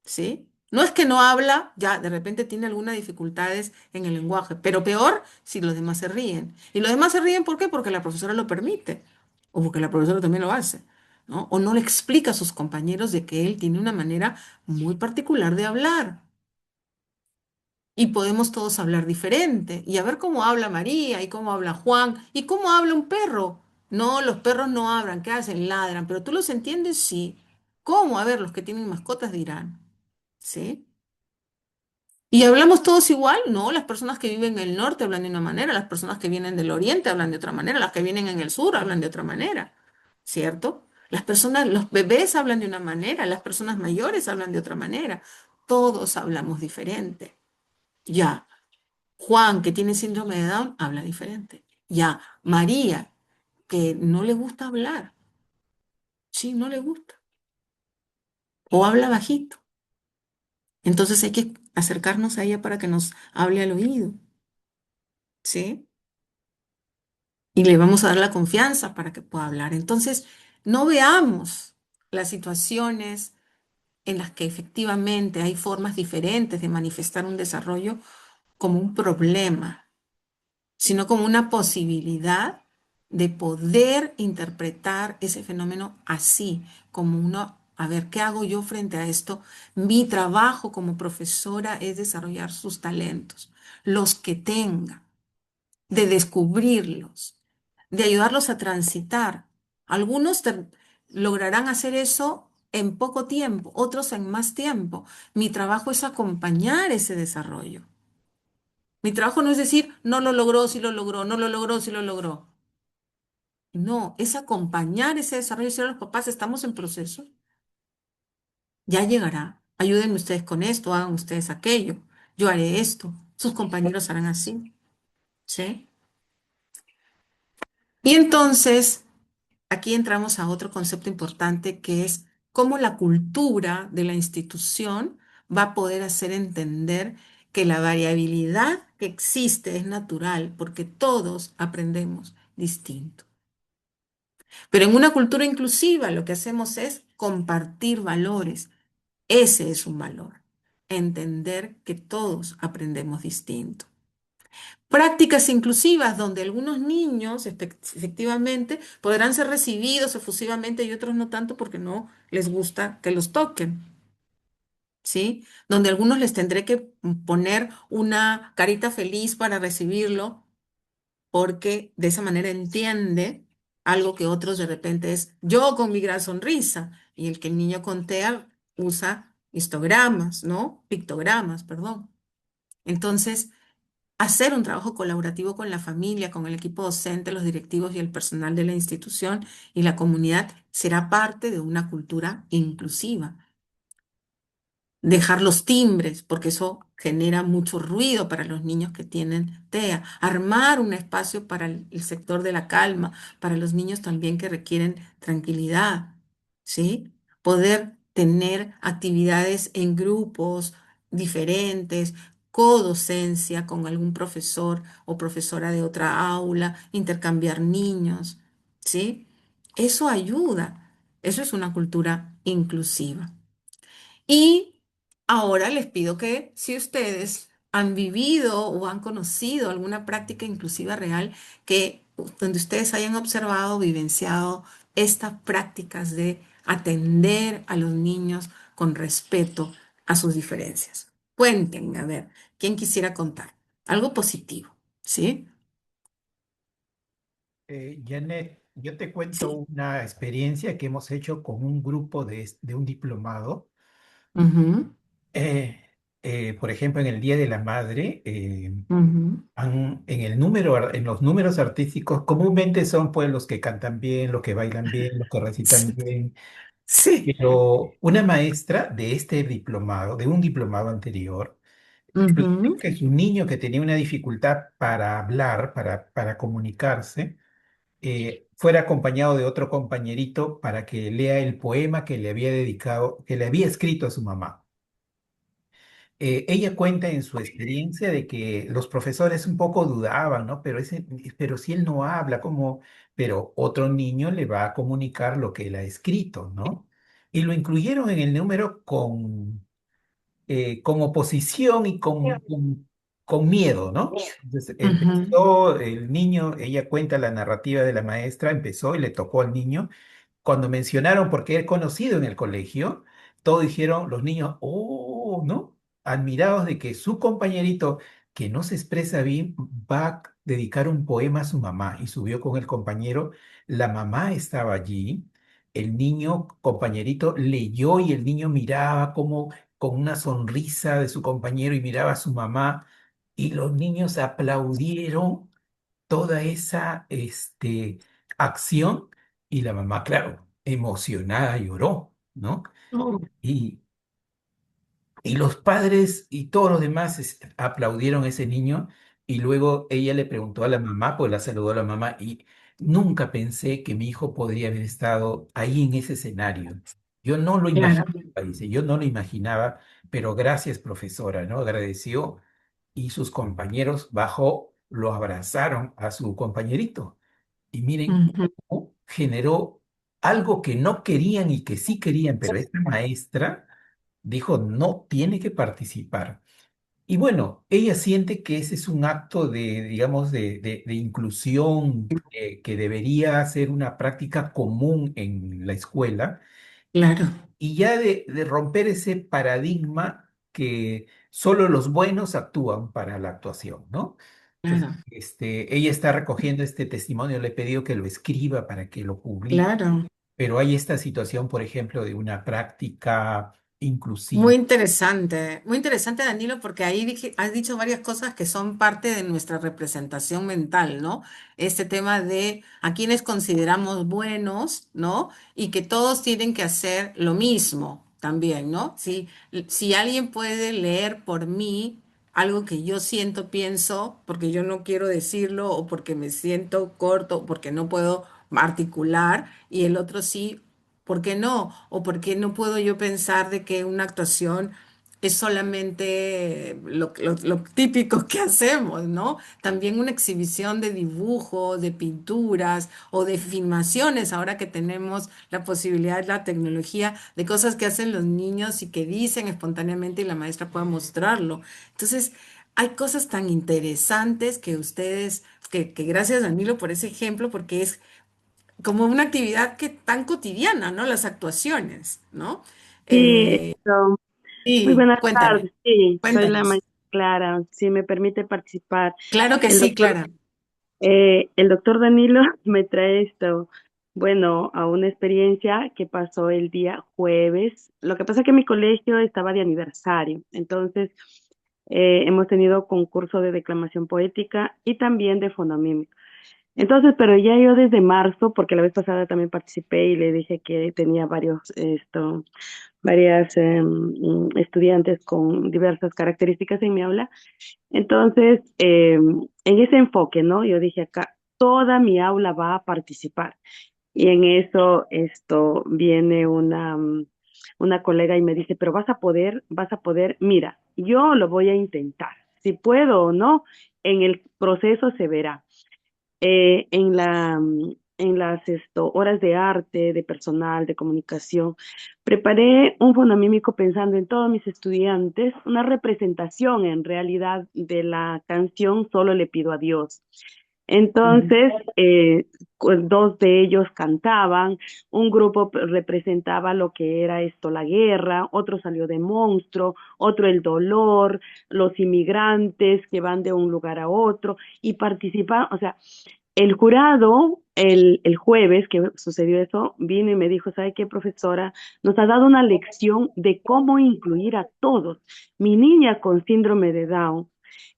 ¿sí? No es que no habla, ya de repente tiene algunas dificultades en el lenguaje, pero peor si los demás se ríen. Y los demás se ríen, ¿por qué? Porque la profesora lo permite, o porque la profesora también lo hace, ¿no? O no le explica a sus compañeros de que él tiene una manera muy particular de hablar. Y podemos todos hablar diferente. Y a ver cómo habla María, y cómo habla Juan, y cómo habla un perro. No, los perros no hablan, ¿qué hacen? Ladran, pero tú los entiendes, sí. ¿Cómo? A ver, los que tienen mascotas dirán, ¿sí? ¿Y hablamos todos igual? No, las personas que viven en el norte hablan de una manera, las personas que vienen del oriente hablan de otra manera, las que vienen en el sur hablan de otra manera, ¿cierto? Las personas, los bebés hablan de una manera, las personas mayores hablan de otra manera. Todos hablamos diferente. Ya, Juan, que tiene síndrome de Down, habla diferente. Ya, María, que no le gusta hablar, sí, no le gusta, o habla bajito. Entonces hay que acercarnos a ella para que nos hable al oído, ¿sí? Y le vamos a dar la confianza para que pueda hablar. Entonces, no veamos las situaciones en las que efectivamente hay formas diferentes de manifestar un desarrollo como un problema, sino como una posibilidad de poder interpretar ese fenómeno así, como uno, a ver, ¿qué hago yo frente a esto? Mi trabajo como profesora es desarrollar sus talentos, los que tenga, de descubrirlos, de ayudarlos a transitar. Algunos lograrán hacer eso en poco tiempo, otros en más tiempo. Mi trabajo es acompañar ese desarrollo. Mi trabajo no es decir, no lo logró, sí lo logró, no lo logró, sí lo logró. No, es acompañar ese desarrollo y decir a los papás, estamos en proceso, ya llegará. Ayúdenme ustedes con esto, hagan ustedes aquello. Yo haré esto, sus compañeros harán así. ¿Sí? Y entonces, aquí entramos a otro concepto importante que es cómo la cultura de la institución va a poder hacer entender que la variabilidad que existe es natural porque todos aprendemos distinto. Pero en una cultura inclusiva lo que hacemos es compartir valores. Ese es un valor, entender que todos aprendemos distinto. Prácticas inclusivas donde algunos niños efectivamente podrán ser recibidos efusivamente y otros no tanto porque no les gusta que los toquen, ¿sí? Donde algunos les tendré que poner una carita feliz para recibirlo porque de esa manera entiende algo que otros de repente es yo con mi gran sonrisa y el que el niño con TEA usa histogramas, ¿no? Pictogramas, perdón. Entonces, hacer un trabajo colaborativo con la familia, con el equipo docente, los directivos y el personal de la institución y la comunidad será parte de una cultura inclusiva. Dejar los timbres, porque eso genera mucho ruido para los niños que tienen TEA. Armar un espacio para el sector de la calma, para los niños también que requieren tranquilidad, ¿sí? Poder tener actividades en grupos diferentes, codocencia con algún profesor o profesora de otra aula, intercambiar niños, ¿sí? Eso ayuda. Eso es una cultura inclusiva. Y ahora les pido que si ustedes han vivido o han conocido alguna práctica inclusiva real, que donde ustedes hayan observado, vivenciado estas prácticas de atender a los niños con respeto a sus diferencias. Cuéntenme, a ver, ¿quién quisiera contar? Algo positivo, ¿sí? Janet, yo te cuento Sí. una experiencia que hemos hecho con un grupo de un diplomado. Ujú, Por ejemplo, en el Día de la Madre, ujú. en los números artísticos, comúnmente son pues los que cantan bien, los que bailan bien, los que recitan bien, Sí. pero una maestra de este diplomado, de un diplomado anterior, Ujú. que su niño que tenía una dificultad para hablar, para comunicarse, fuera acompañado de otro compañerito para que lea el poema que le había dedicado, que le había escrito a su mamá. Ella cuenta en su experiencia de que los profesores un poco dudaban, ¿no? Pero si él no habla, ¿cómo? Pero otro niño le va a comunicar lo que él ha escrito, ¿no? Y lo incluyeron en el número con oposición y con miedo, ¿no? Entonces Ujú. empezó el niño, ella cuenta la narrativa de la maestra, empezó y le tocó al niño. Cuando mencionaron porque es conocido en el colegio, todos dijeron, los niños, oh, ¿no? Admirados de que su compañerito, que no se expresa bien, va a dedicar un poema a su mamá. Y subió con el compañero, la mamá estaba allí, el niño, compañerito, leyó y el niño miraba como con una sonrisa de su compañero y miraba a su mamá. Y los niños aplaudieron toda esa acción y la mamá, claro, emocionada lloró, ¿no? Oh, Y, y los padres y todos los demás aplaudieron a ese niño y luego ella le preguntó a la mamá, pues la saludó a la mamá y nunca pensé que mi hijo podría haber estado ahí en ese escenario. Yo no lo claro. imaginaba, dice, yo no lo imaginaba, pero gracias, profesora, ¿no? Agradeció y sus compañeros bajó, lo abrazaron a su compañerito. Y miren Ujú. cómo generó algo que no querían y que sí querían, pero esta maestra dijo, no, tiene que participar. Y bueno, ella siente que ese es un acto de, digamos, de inclusión que debería ser una práctica común en la escuela Claro, y ya de romper ese paradigma que solo los buenos actúan para la actuación, ¿no? Entonces, claro, ella está recogiendo este testimonio, le he pedido que lo escriba para que lo publique, claro. pero hay esta situación, por ejemplo, de una práctica inclusiva. Muy interesante, Danilo, porque ahí has dicho varias cosas que son parte de nuestra representación mental, ¿no? Este tema de a quienes consideramos buenos, ¿no? Y que todos tienen que hacer lo mismo también, ¿no? Si alguien puede leer por mí algo que yo siento, pienso, porque yo no quiero decirlo, o porque me siento corto, o porque no puedo articular, y el otro sí. ¿Por qué no? ¿O por qué no puedo yo pensar de que una actuación es solamente lo típico que hacemos, ¿no? También una exhibición de dibujo, de pinturas o de filmaciones, ahora que tenemos la posibilidad de la tecnología, de cosas que hacen los niños y que dicen espontáneamente y la maestra pueda mostrarlo. Entonces, hay cosas tan interesantes que ustedes, que gracias Danilo por ese ejemplo, porque es como una actividad que tan cotidiana, ¿no? Las actuaciones, ¿no? Sí, Eh, muy sí, buenas cuéntame, tardes. Sí, soy la cuéntanos. maestra Clara. Si me permite participar. Claro que El sí, doctor, Clara. el doctor Danilo me trae esto, bueno, a una experiencia que pasó el día jueves. Lo que pasa es que mi colegio estaba de aniversario, entonces hemos tenido concurso de declamación poética y también de fonomímica. Entonces, pero ya yo desde marzo, porque la vez pasada también participé y le dije que tenía varias estudiantes con diversas características en mi aula. Entonces, en ese enfoque, ¿no? Yo dije acá, toda mi aula va a participar. Y en eso, viene una colega y me dice, pero vas a poder, mira, yo lo voy a intentar. Si puedo o no, en el proceso se verá. En las horas de arte, de personal, de comunicación, preparé un fonomímico pensando en todos mis estudiantes, una representación en realidad de la canción Solo le pido a Dios. Entonces, dos de ellos cantaban, un grupo representaba lo que era la guerra, otro salió de monstruo, otro el dolor, los inmigrantes que van de un lugar a otro y participaban, o sea, el jurado, el jueves que sucedió eso, vino y me dijo, ¿sabe qué, profesora? Nos ha dado una lección de cómo incluir a todos. Mi niña con síndrome de Down,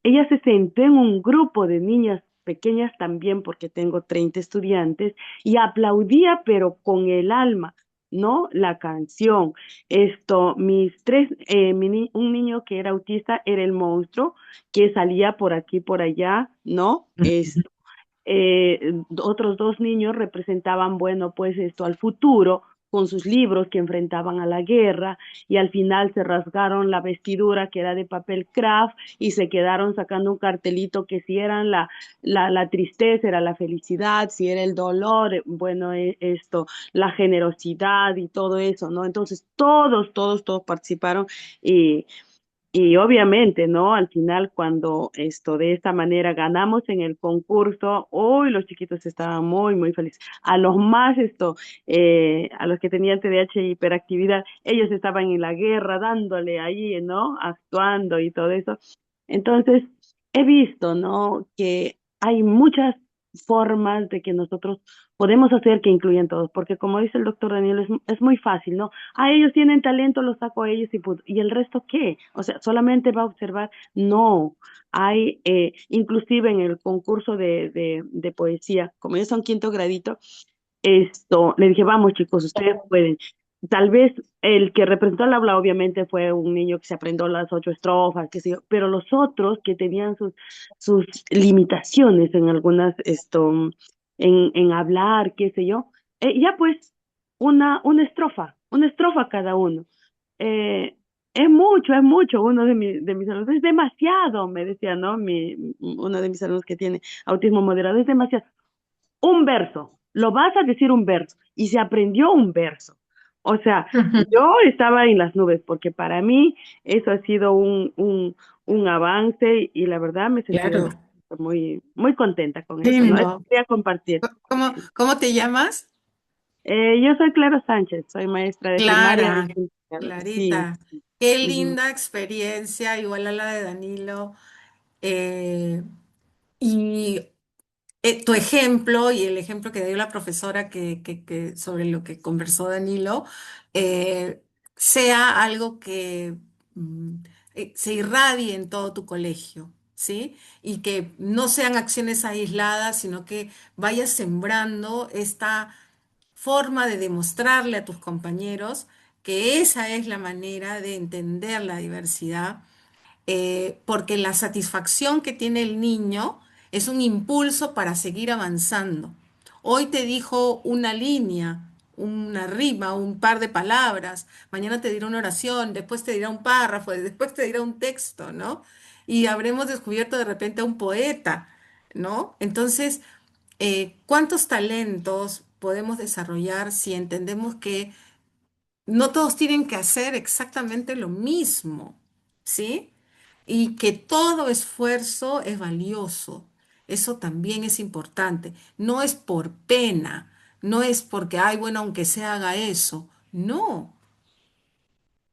ella se sentó en un grupo de niñas pequeñas también, porque tengo 30 estudiantes, y aplaudía, pero con el alma, ¿no? La canción. Un niño que era autista era el monstruo, que salía por aquí, por allá, ¿no? Otros dos niños representaban, bueno, pues al futuro con sus libros que enfrentaban a la guerra y al final se rasgaron la vestidura que era de papel craft y se quedaron sacando un cartelito que si eran la tristeza era la felicidad, si era el dolor, bueno, la generosidad y todo eso, ¿no? Entonces todos participaron y y obviamente, ¿no? Al final, cuando de esta manera ganamos en el concurso, hoy los chiquitos estaban muy, muy felices. A los más, a los que tenían TDAH e hiperactividad, ellos estaban en la guerra dándole ahí, ¿no? Actuando y todo eso. Entonces, he visto, ¿no? Que hay muchas formas de que nosotros podemos hacer que incluyan todos, porque como dice el doctor Daniel, es muy fácil, ¿no? Ellos tienen talento, los saco a ellos y punto. ¿Y el resto qué? O sea, solamente va a observar. No, hay, inclusive en el concurso de poesía, como ellos son quinto gradito, le dije, vamos chicos, ustedes pueden. Tal vez el que representó al aula obviamente fue un niño que se aprendió las 8 estrofas, qué sé yo, pero los otros que tenían sus limitaciones en algunas, en hablar, qué sé yo, ya pues una estrofa cada uno. Eh, es mucho, uno de mis alumnos, es demasiado, me decía, ¿no? Uno de mis alumnos que tiene autismo moderado, es demasiado. Un verso, lo vas a decir un verso, y se aprendió un verso. O sea, yo estaba en las nubes, porque para mí eso ha sido un avance y la verdad me sentí Claro, muy, muy contenta con eso, ¿no? Eso lindo. quería compartir. ¿Cómo te llamas? Yo soy Clara Sánchez, soy maestra de primaria de Clara, quinto grado. Sí. Clarita. Qué Ujú. linda experiencia, igual a la de Danilo. Eh, y tu ejemplo y el ejemplo que dio la profesora sobre lo que conversó Danilo, eh, sea algo que mm, se irradie en todo tu colegio, ¿sí? Y que no sean acciones aisladas, sino que vayas sembrando esta forma de demostrarle a tus compañeros que esa es la manera de entender la diversidad, porque la satisfacción que tiene el niño es un impulso para seguir avanzando. Hoy te dijo una línea, una rima, un par de palabras, mañana te dirá una oración, después te dirá un párrafo, después te dirá un texto, ¿no? Y habremos descubierto de repente a un poeta, ¿no? Entonces, ¿cuántos talentos podemos desarrollar si entendemos que no todos tienen que hacer exactamente lo mismo, ¿sí? Y que todo esfuerzo es valioso. Eso también es importante. No es por pena, no es porque, ay, bueno, aunque se haga eso. No,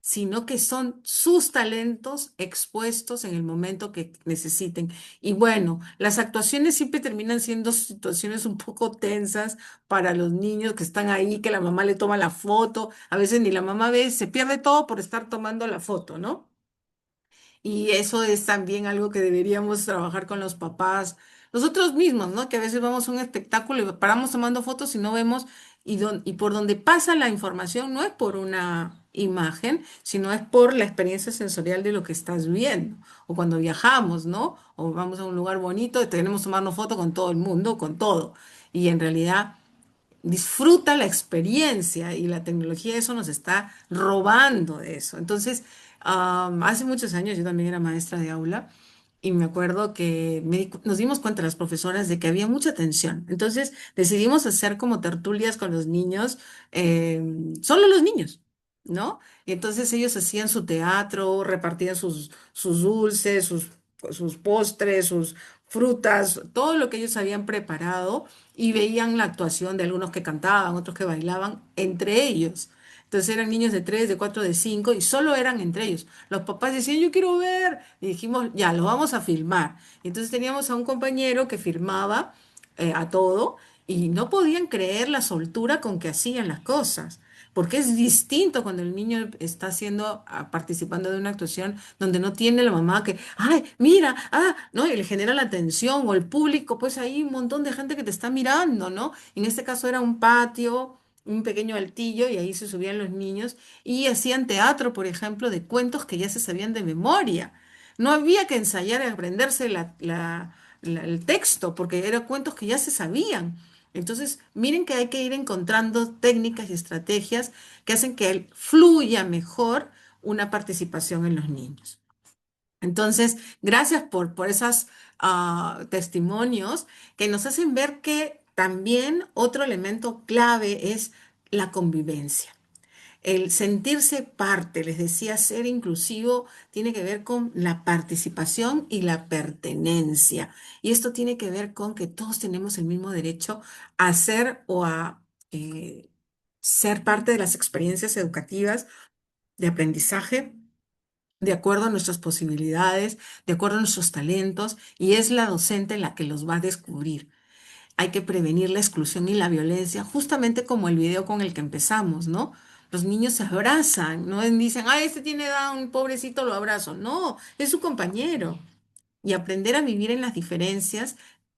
sino que son sus talentos expuestos en el momento que necesiten. Y bueno, las actuaciones siempre terminan siendo situaciones un poco tensas para los niños que están ahí, que la mamá le toma la foto, a veces ni la mamá ve, se pierde todo por estar tomando la foto, ¿no? Y eso es también algo que deberíamos trabajar con los papás, nosotros mismos, ¿no? Que a veces vamos a un espectáculo y paramos tomando fotos y no vemos, y por donde pasa la información no es por una imagen, sino es por la experiencia sensorial de lo que estás viendo. O cuando viajamos, ¿no? O vamos a un lugar bonito, tenemos que tomarnos fotos con todo el mundo, con todo. Y en realidad disfruta la experiencia y la tecnología eso nos está robando de eso. Entonces, hace muchos años yo también era maestra de aula y me acuerdo que nos dimos cuenta las profesoras de que había mucha tensión. Entonces decidimos hacer como tertulias con los niños, eh, solo los niños, ¿no? Y entonces ellos hacían su teatro, repartían sus dulces, sus postres, sus frutas, todo lo que ellos habían preparado y veían la actuación de algunos que cantaban, otros que bailaban entre ellos. Entonces eran niños de 3, de 4, de 5 y solo eran entre ellos. Los papás decían, yo quiero ver. Y dijimos, ya, lo vamos a filmar. Y entonces teníamos a un compañero que filmaba a todo y no podían creer la soltura con que hacían las cosas. Porque es distinto cuando el niño está haciendo, participando de una actuación donde no tiene la mamá que, ay, mira, ¿no? Y le genera la atención o el público, pues hay un montón de gente que te está mirando, ¿no? En este caso era un patio, un pequeño altillo y ahí se subían los niños y hacían teatro, por ejemplo, de cuentos que ya se sabían de memoria. No había que ensayar y aprenderse el texto porque eran cuentos que ya se sabían. Entonces, miren que hay que ir encontrando técnicas y estrategias que hacen que fluya mejor una participación en los niños. Entonces, gracias por esos testimonios que nos hacen ver que también otro elemento clave es la convivencia. El sentirse parte, les decía, ser inclusivo tiene que ver con la participación y la pertenencia. Y esto tiene que ver con que todos tenemos el mismo derecho a ser o a ser parte de las experiencias educativas de aprendizaje de acuerdo a nuestras posibilidades, de acuerdo a nuestros talentos, y es la docente la que los va a descubrir. Hay que prevenir la exclusión y la violencia, justamente como el video con el que empezamos, ¿no? Los niños se abrazan, no dicen, ah, este tiene Down, pobrecito, lo abrazo. No, es su compañero. Y aprender a vivir en las diferencias,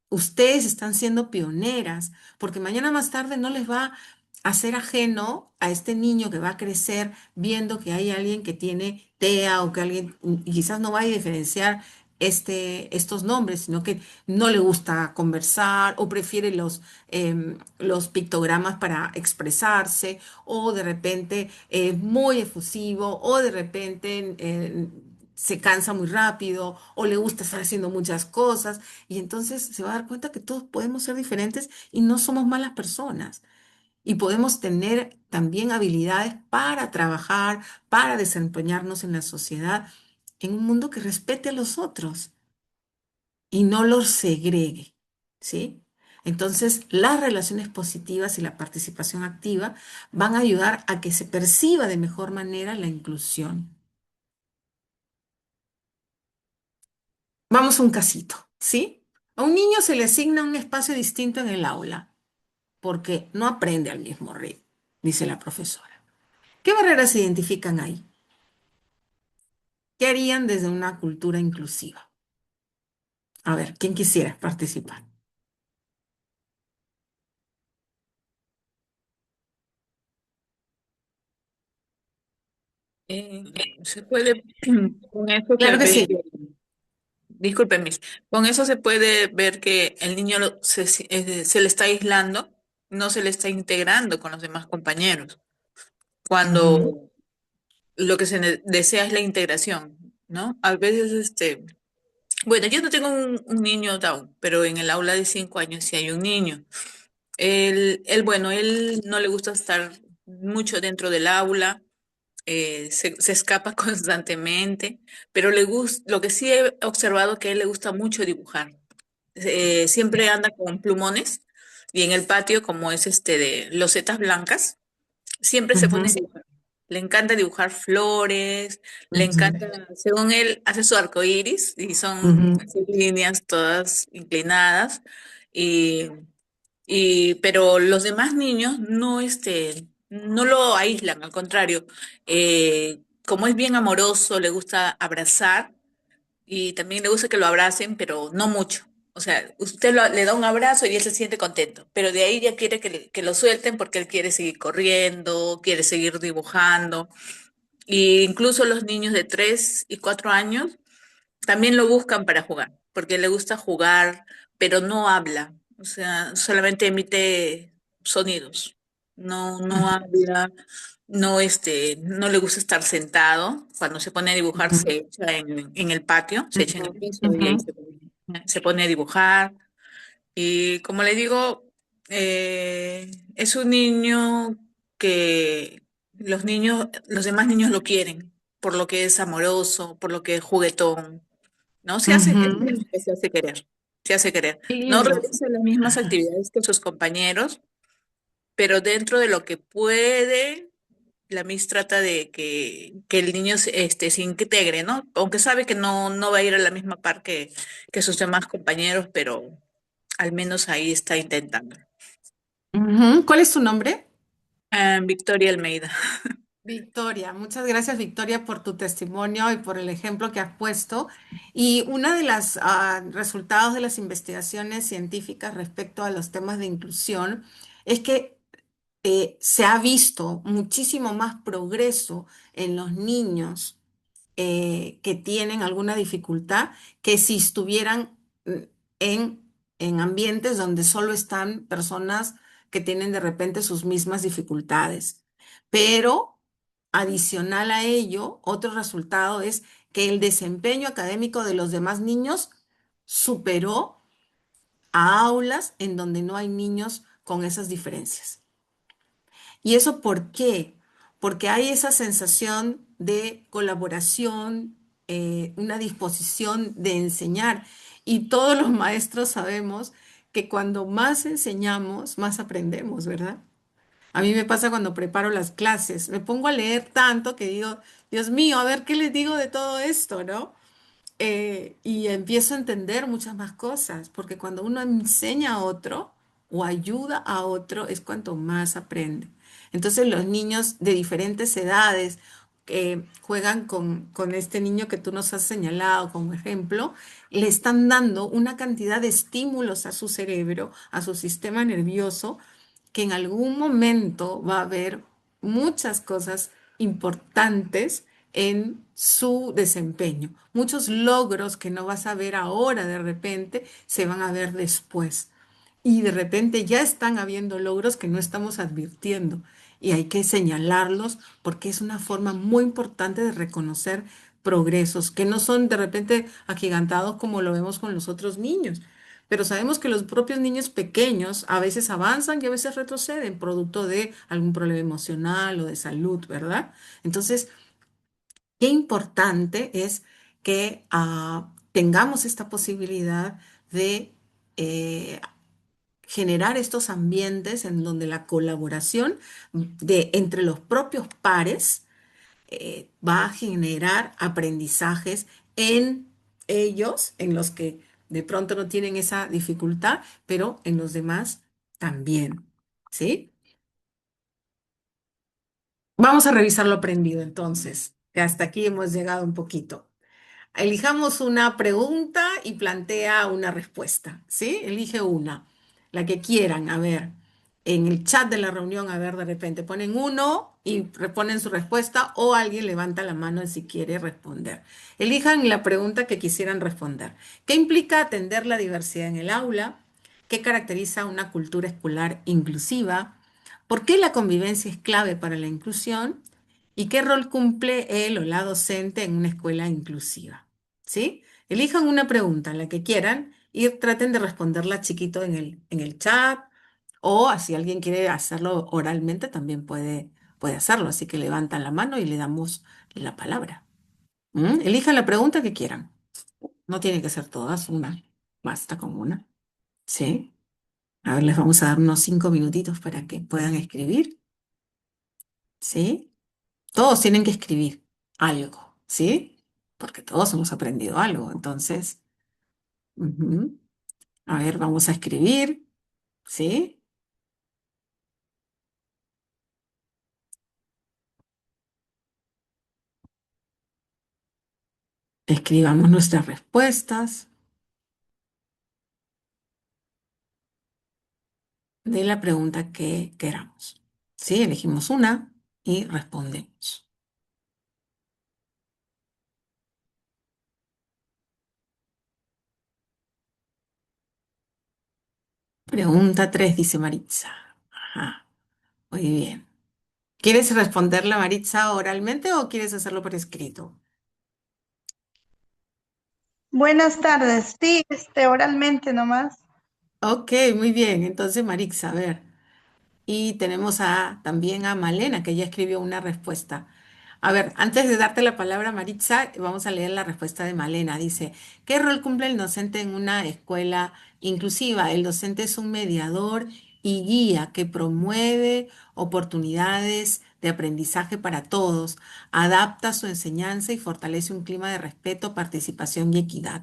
ustedes están siendo pioneras, porque mañana más tarde no les va a ser ajeno a este niño que va a crecer viendo que hay alguien que tiene TEA o que alguien y quizás no va a diferenciar estos nombres, sino que no le gusta conversar o prefiere los pictogramas para expresarse o de repente es muy efusivo o de repente se cansa muy rápido o le gusta estar haciendo muchas cosas y entonces se va a dar cuenta que todos podemos ser diferentes y no somos malas personas. Y podemos tener también habilidades para trabajar, para desempeñarnos en la sociedad, en un mundo que respete a los otros y no los segregue, ¿sí? Entonces, las relaciones positivas y la participación activa van a ayudar a que se perciba de mejor manera la inclusión. Vamos a un casito, ¿sí? A un niño se le asigna un espacio distinto en el aula porque no aprende al mismo ritmo, dice la profesora. ¿Qué barreras se identifican ahí? ¿Qué harían desde una cultura inclusiva? A ver, ¿quién quisiera participar? Eh, se puede, con eso se Claro que ve, sí. disculpen, Miss, con eso se puede ver que el niño se le está aislando, no se le está integrando con los demás compañeros, Ujú, cuando lo que desea es la integración, ¿no? A veces, bueno, yo no tengo un niño Down, pero en el aula de 5 años sí hay un niño. Bueno, él no le gusta estar mucho dentro del aula, se escapa constantemente, pero lo que sí he observado que a él le gusta mucho dibujar. Siempre anda con plumones y en el patio, como es de losetas blancas, siempre se pone a ujú, dibujar. Le encanta dibujar flores, le ujú, encanta, según él, hace su arco iris y son ujú. así líneas todas inclinadas. Y pero los demás niños no, no lo aíslan, al contrario, como es bien amoroso, le gusta abrazar, y también le gusta que lo abracen, pero no mucho. O sea, usted le da un abrazo y él se siente contento, pero de ahí ya quiere que lo suelten porque él quiere seguir corriendo, quiere seguir dibujando. Y incluso los niños de 3 y 4 años también lo buscan para jugar, porque le gusta jugar, pero no habla, o sea, solamente emite sonidos. No habla, no le gusta estar sentado. Cuando se pone a dibujar, Ujú, se echa en el patio, se echa en ujú, el piso y ujú, ahí se pone a dibujar. Y como le digo, es un niño que los demás niños lo quieren, por lo que es amoroso, por lo que es juguetón, ¿no? Es un ujú. niño que se hace querer, se hace querer. Qué No lindo. realiza las mismas actividades que sus compañeros, pero dentro de lo que puede, la Miss trata de que el niño se integre, ¿no? Aunque sabe que no va a ir a la misma par que sus demás compañeros, pero al menos ahí está intentando. Ujú. ¿Cuál es tu nombre? Victoria Almeida. Victoria, muchas gracias Victoria por tu testimonio y por el ejemplo que has puesto. Y uno de los resultados de las investigaciones científicas respecto a los temas de inclusión es que se ha visto muchísimo más progreso en los niños que tienen alguna dificultad que si estuvieran mm, en ambientes donde solo están personas que tienen de repente sus mismas dificultades. Pero adicional a ello, otro resultado es que el desempeño académico de los demás niños superó a aulas en donde no hay niños con esas diferencias. ¿Y eso por qué? Porque hay esa sensación de colaboración, una disposición de enseñar. Y todos los maestros sabemos que cuando más enseñamos, más aprendemos, ¿verdad? A mí me pasa cuando preparo las clases. Me pongo a leer tanto que digo, Dios mío, a ver qué les digo de todo esto, ¿no? Y empiezo a entender muchas más cosas, porque cuando uno enseña a otro o ayuda a otro es cuanto más aprende. Entonces los niños de diferentes edades que juegan con este niño que tú nos has señalado como ejemplo, le están dando una cantidad de estímulos a su cerebro, a su sistema nervioso, que en algún momento va a haber muchas cosas importantes en su desempeño. Muchos logros que no vas a ver ahora de repente se van a ver después. Y de repente ya están habiendo logros que no estamos advirtiendo. Y hay que señalarlos porque es una forma muy importante de reconocer progresos que no son de repente agigantados como lo vemos con los otros niños. Pero sabemos que los propios niños pequeños a veces avanzan y a veces retroceden, producto de algún problema emocional o de salud, ¿verdad? Entonces, qué importante es que tengamos esta posibilidad de generar estos ambientes en donde la colaboración entre los propios pares va a generar aprendizajes en ellos, en los que de pronto no tienen esa dificultad, pero en los demás también. ¿Sí? Vamos a revisar lo aprendido entonces, que hasta aquí hemos llegado un poquito. Elijamos una pregunta y plantea una respuesta, ¿sí? Elige una, la que quieran, a ver, en el chat de la reunión, a ver, de repente ponen uno y ponen su respuesta o alguien levanta la mano si quiere responder. Elijan la pregunta que quisieran responder. ¿Qué implica atender la diversidad en el aula? ¿Qué caracteriza una cultura escolar inclusiva? ¿Por qué la convivencia es clave para la inclusión? ¿Y qué rol cumple él o la docente en una escuela inclusiva? ¿Sí? Elijan una pregunta, la que quieran, y traten de responderla chiquito en el chat, o si alguien quiere hacerlo oralmente, también puede hacerlo. Así que levantan la mano y le damos la palabra. Elijan la pregunta que quieran. No tiene que ser todas, una. Basta con una. ¿Sí? A ver, les vamos a dar unos 5 minutitos para que puedan escribir. ¿Sí? Todos tienen que escribir algo, ¿sí? Porque todos hemos aprendido algo. Entonces, ujú. A ver, vamos a escribir, ¿sí? Escribamos nuestras respuestas de la pregunta que queramos. ¿Sí? Elegimos una y respondemos. Pregunta 3, dice Maritza. Ajá, muy bien. ¿Quieres responderla, Maritza, oralmente o quieres hacerlo por escrito? Buenas tardes. Sí, oralmente nomás. Ok, muy bien. Entonces, Maritza, a ver. Y tenemos también a Malena, que ya escribió una respuesta. A ver, antes de darte la palabra, Maritza, vamos a leer la respuesta de Malena. Dice, ¿qué rol cumple el docente en una escuela inclusiva? El docente es un mediador y guía que promueve oportunidades de aprendizaje para todos, adapta su enseñanza y fortalece un clima de respeto, participación y equidad.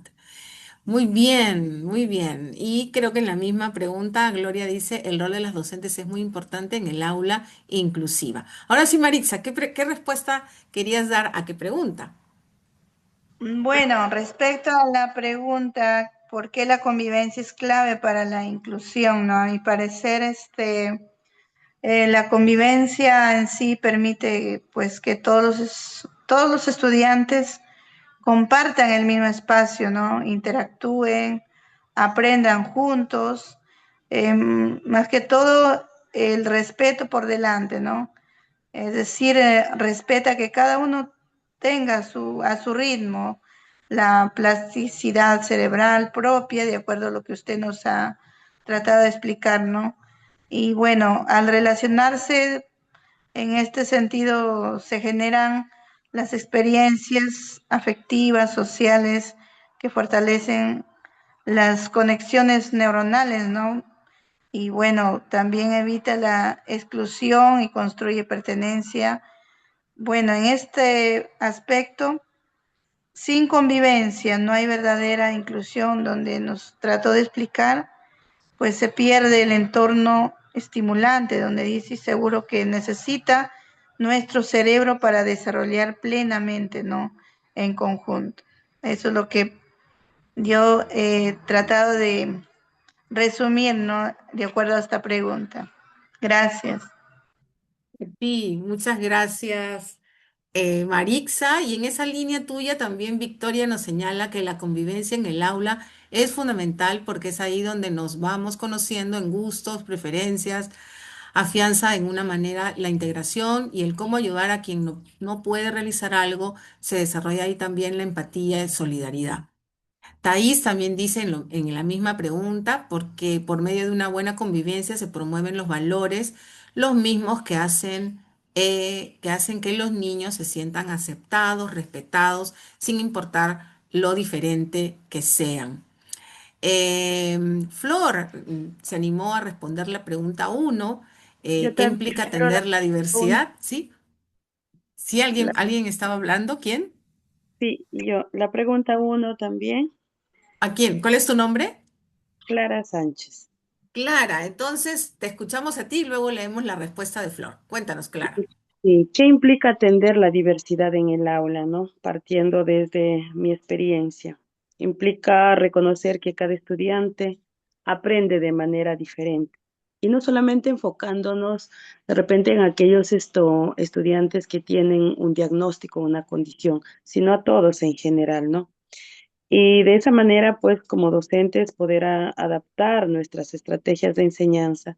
Muy bien, muy bien. Y creo que en la misma pregunta, Gloria dice, el rol de las docentes es muy importante en el aula inclusiva. Ahora sí, Maritza, ¿qué respuesta querías dar a qué pregunta? Bueno, respecto a la pregunta, ¿por qué la convivencia es clave para la inclusión? ¿No? A mi parecer, la convivencia en sí permite, pues, que todos los estudiantes compartan el mismo espacio, ¿no? Interactúen, aprendan juntos, más que todo el respeto por delante, ¿no? Es decir, respeta que cada uno tenga a su ritmo la plasticidad cerebral propia, de acuerdo a lo que usted nos ha tratado de explicar, ¿no? Y bueno, al relacionarse en este sentido se generan las experiencias afectivas, sociales, que fortalecen las conexiones neuronales, ¿no? Y bueno, también evita la exclusión y construye pertenencia. Bueno, en este aspecto, sin convivencia no hay verdadera inclusión, donde nos trató de explicar, pues se pierde el entorno estimulante, donde dice seguro que necesita nuestro cerebro para desarrollar plenamente, ¿no? En conjunto. Eso es lo que yo he tratado de resumir, ¿no? De acuerdo a esta pregunta. Gracias. Sí, muchas gracias, Marixa. Y en esa línea tuya también Victoria nos señala que la convivencia en el aula es fundamental porque es ahí donde nos vamos conociendo en gustos, preferencias, afianza en una manera la integración y el cómo ayudar a quien no puede realizar algo, se desarrolla ahí también la empatía y solidaridad. Thais también dice en la misma pregunta, porque por medio de una buena convivencia se promueven los valores, los mismos que hacen que los niños se sientan aceptados, respetados, sin importar lo diferente que sean. Flor se animó a responder la pregunta uno, Yo ¿qué también implica quiero atender la pregunta. diversidad? ¿Sí? ¿Sí alguien estaba hablando? ¿Quién? Sí, yo, la pregunta uno también, ¿A quién? ¿Cuál es tu nombre? Clara Sánchez. Clara, entonces te escuchamos a ti y luego leemos la respuesta de Flor. Cuéntanos, Clara. Sí, ¿qué implica atender la diversidad en el aula, no? Partiendo desde mi experiencia. Implica reconocer que cada estudiante aprende de manera diferente. Y no solamente enfocándonos de repente en aquellos estudiantes que tienen un diagnóstico, una condición, sino a todos en general, ¿no? Y de esa manera, pues como docentes, poder adaptar nuestras estrategias de enseñanza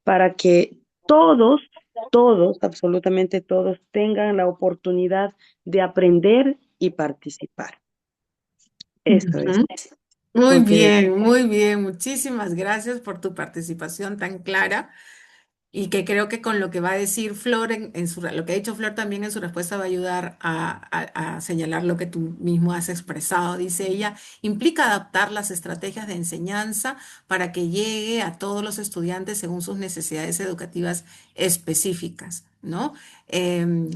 para que todos, absolutamente todos, tengan la oportunidad de aprender y participar. Eso es. Ujú. Muy Considero. bien, muy bien. Muchísimas gracias por tu participación tan clara. Y que creo que con lo que va a decir Flor, lo que ha dicho Flor también en su respuesta va a ayudar a señalar lo que tú mismo has expresado. Dice ella, implica adaptar las estrategias de enseñanza para que llegue a todos los estudiantes según sus necesidades educativas específicas, ¿no?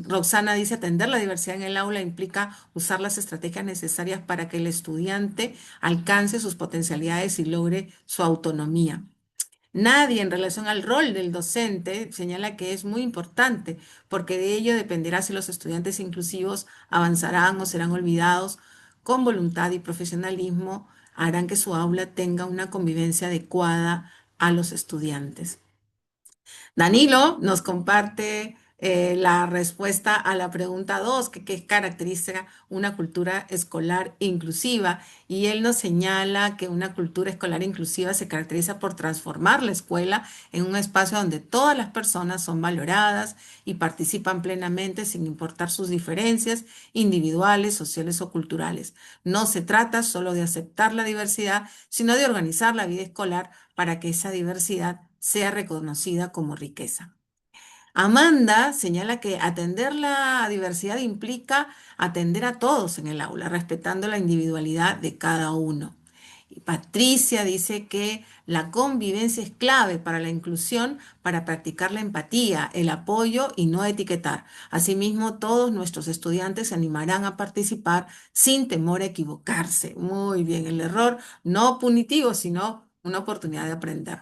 Roxana dice, atender la diversidad en el aula implica usar las estrategias necesarias para que el estudiante alcance sus potencialidades y logre su autonomía. Nadie en relación al rol del docente señala que es muy importante, porque de ello dependerá si los estudiantes inclusivos avanzarán o serán olvidados con voluntad y profesionalismo, harán que su aula tenga una convivencia adecuada a los estudiantes. Danilo nos comparte la respuesta a la pregunta 2, que qué caracteriza una cultura escolar inclusiva. Y él nos señala que una cultura escolar inclusiva se caracteriza por transformar la escuela en un espacio donde todas las personas son valoradas y participan plenamente sin importar sus diferencias individuales, sociales o culturales. No se trata solo de aceptar la diversidad, sino de organizar la vida escolar para que esa diversidad sea reconocida como riqueza. Amanda señala que atender la diversidad implica atender a todos en el aula, respetando la individualidad de cada uno. Y Patricia dice que la convivencia es clave para la inclusión, para practicar la empatía, el apoyo y no etiquetar. Asimismo, todos nuestros estudiantes se animarán a participar sin temor a equivocarse. Muy bien, el error no punitivo, sino una oportunidad de aprender.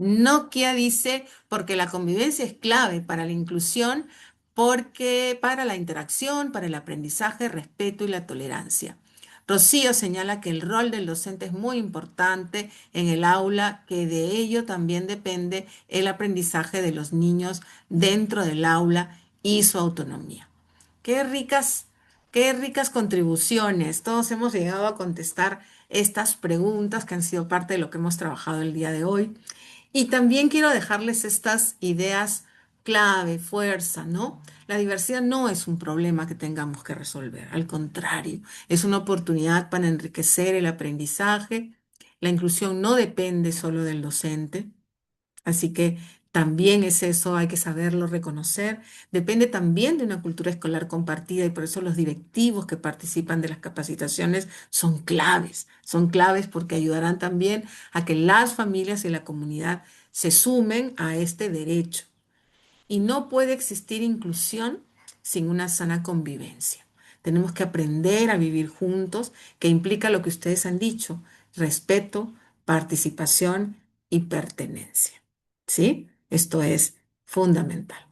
Nokia dice, porque la convivencia es clave para la inclusión, porque para la interacción, para el aprendizaje, respeto y la tolerancia. Rocío señala que el rol del docente es muy importante en el aula, que de ello también depende el aprendizaje de los niños dentro del aula y su autonomía. Qué ricas, qué ricas contribuciones. Todos hemos llegado a contestar estas preguntas que han sido parte de lo que hemos trabajado el día de hoy. Y también quiero dejarles estas ideas clave, fuerza, ¿no? La diversidad no es un problema que tengamos que resolver, al contrario, es una oportunidad para enriquecer el aprendizaje. La inclusión no depende solo del docente, así que también es eso, hay que saberlo reconocer. Depende también de una cultura escolar compartida y por eso los directivos que participan de las capacitaciones son claves porque ayudarán también a que las familias y la comunidad se sumen a este derecho. Y no puede existir inclusión sin una sana convivencia. Tenemos que aprender a vivir juntos, que implica lo que ustedes han dicho, respeto, participación y pertenencia. ¿Sí? Esto es fundamental.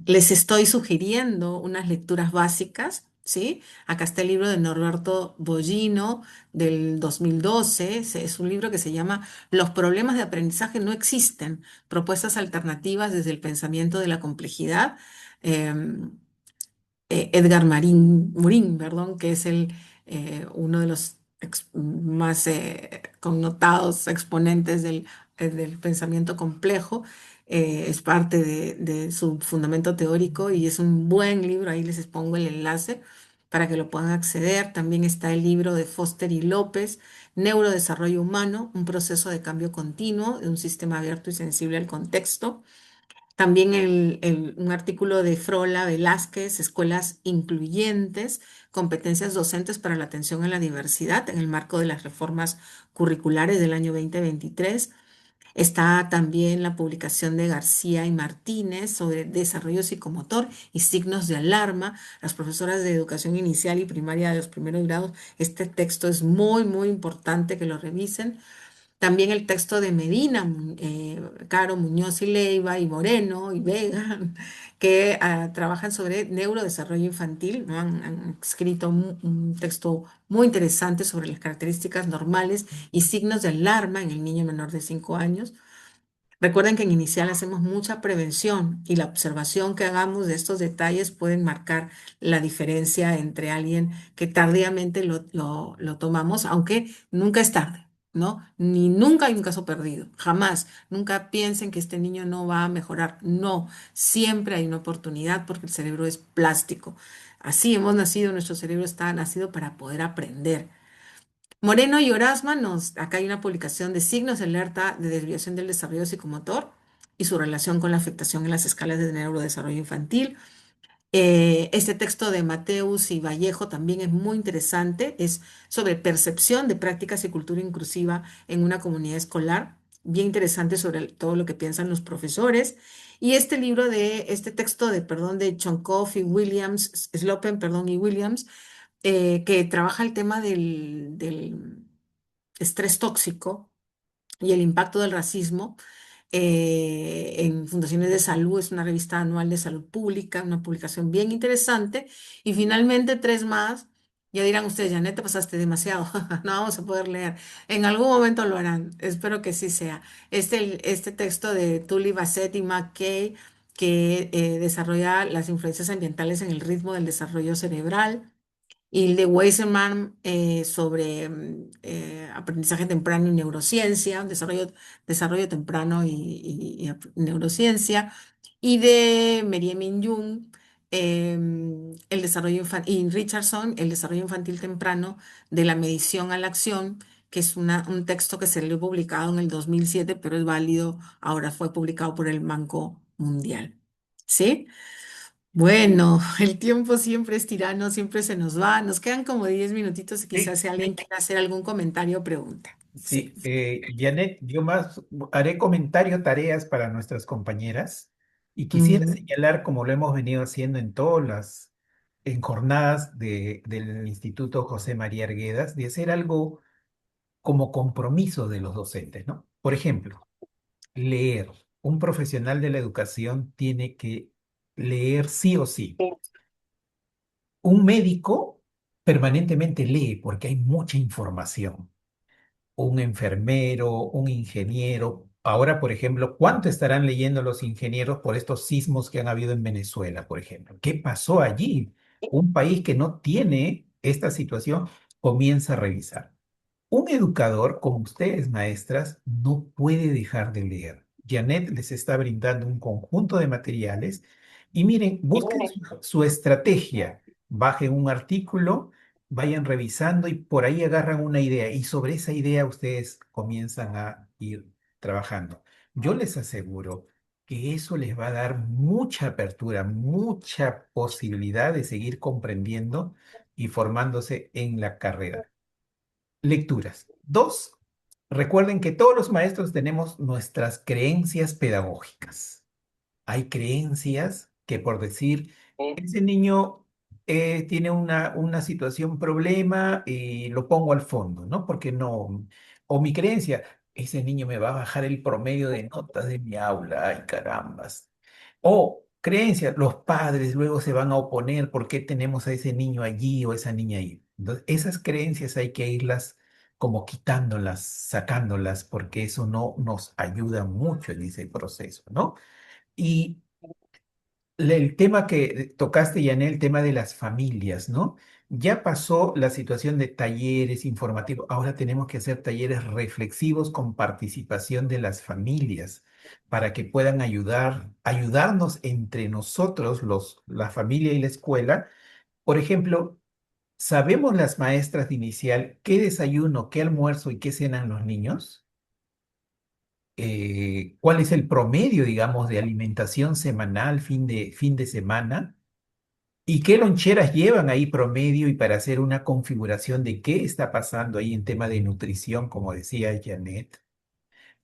Les estoy sugiriendo unas lecturas básicas, ¿sí? Acá está el libro de Norberto Bollino del 2012. Es un libro que se llama Los problemas de aprendizaje no existen, propuestas alternativas desde el pensamiento de la complejidad. Em, Edgar Morin, perdón, que es uno de los más connotados exponentes del pensamiento complejo. Es parte de su fundamento teórico y es un buen libro. Ahí les pongo el enlace para que lo puedan acceder. También está el libro de Foster y López, Neurodesarrollo Humano, un proceso de cambio continuo de un sistema abierto y sensible al contexto. También un artículo de Frola Velázquez, Escuelas Incluyentes, competencias docentes para la atención a la diversidad en el marco de las reformas curriculares del año 2023. Está también la publicación de García y Martínez sobre desarrollo psicomotor y signos de alarma. Las profesoras de educación inicial y primaria de los primeros grados, este texto es muy, muy importante que lo revisen. También el texto de Medina, Caro, Muñoz y Leiva y Moreno y Vega, que trabajan sobre neurodesarrollo infantil, ¿no? Han escrito un texto muy interesante sobre las características normales y signos de alarma en el niño menor de 5 años. Recuerden que en Inicial hacemos mucha prevención y la observación que hagamos de estos detalles pueden marcar la diferencia entre alguien que tardíamente lo tomamos, aunque nunca es tarde, ¿no? Ni nunca hay un caso perdido, jamás. Nunca piensen que este niño no va a mejorar. No, siempre hay una oportunidad porque el cerebro es plástico. Así hemos nacido, nuestro cerebro está nacido para poder aprender. Moreno y Orasma, acá hay una publicación de signos de alerta de desviación del desarrollo psicomotor y su relación con la afectación en las escalas de neurodesarrollo infantil. Este texto de Mateus y Vallejo también es muy interesante, es sobre percepción de prácticas y cultura inclusiva en una comunidad escolar, bien interesante sobre todo lo que piensan los profesores. Y este texto de Chonkoff y Williams, Slopen, perdón, y Williams, que trabaja el tema del estrés tóxico y el impacto del racismo, en Fundaciones de Salud, es una revista anual de salud pública, una publicación bien interesante. Y finalmente tres más. Ya dirán ustedes, Janet, te pasaste demasiado, no vamos a poder leer. En algún momento lo harán, espero que sí sea. Este texto de Tully Bassett y McKay, que desarrolla las influencias ambientales en el ritmo del desarrollo cerebral, y el de Weisman sobre aprendizaje temprano y neurociencia, desarrollo temprano neurociencia, y de Meriem Jung, el desarrollo y Richardson, el desarrollo infantil temprano de la medición a la acción, que es un texto que se le publicado en el 2007, pero es válido, ahora fue publicado por el Banco Mundial. ¿Sí? Bueno, el tiempo siempre es tirano, siempre se nos va. Nos quedan como 10 minutitos y quizás Sí, si alguien quiere hacer algún comentario o pregunta. Sí. sí, Janet, yo más haré comentario, tareas para nuestras compañeras y quisiera Mm, señalar, como lo hemos venido haciendo en todas las en jornadas del Instituto José María Arguedas, de hacer algo como compromiso de los docentes, ¿no? Por ejemplo, leer. Un profesional de la educación tiene que leer sí o sí. Un médico permanentemente lee porque hay mucha información. Un enfermero, un ingeniero. Ahora, por ejemplo, ¿cuánto estarán leyendo los ingenieros por estos sismos que han habido en Venezuela, por ejemplo? ¿Qué pasó allí? Un país que no tiene esta situación comienza a revisar. Un educador, como ustedes, maestras, no puede dejar de leer. Janet les está brindando un conjunto de materiales y miren, busquen su estrategia, bajen un artículo, vayan revisando y por ahí agarran una idea y sobre esa idea ustedes comienzan a ir trabajando. Yo les aseguro que eso les va a dar mucha apertura, mucha posibilidad de seguir comprendiendo y formándose en la carrera. Lecturas. Dos, recuerden que todos los maestros tenemos nuestras creencias pedagógicas. Hay creencias que por decir, ese niño tiene una situación, problema y lo pongo al fondo, ¿no? Porque no, o mi creencia, ese niño me va a bajar el promedio de notas de mi aula, ay carambas. O creencia, los padres luego se van a oponer, ¿por qué tenemos a ese niño allí o esa niña ahí? Entonces, esas creencias hay que irlas como quitándolas, sacándolas, porque eso no nos ayuda mucho en ese proceso, ¿no? Y el tema que tocaste, Yané, el tema de las familias, ¿no? Ya pasó la situación de talleres informativos, ahora tenemos que hacer talleres reflexivos con participación de las familias para que puedan ayudarnos entre nosotros, la familia y la escuela. Por ejemplo, ¿sabemos las maestras de inicial qué desayuno, qué almuerzo y qué cenan los niños? ¿Cuál es el promedio, digamos, de alimentación semanal, fin de semana? ¿Y qué loncheras llevan ahí promedio y para hacer una configuración de qué está pasando ahí en tema de nutrición, como decía Janet?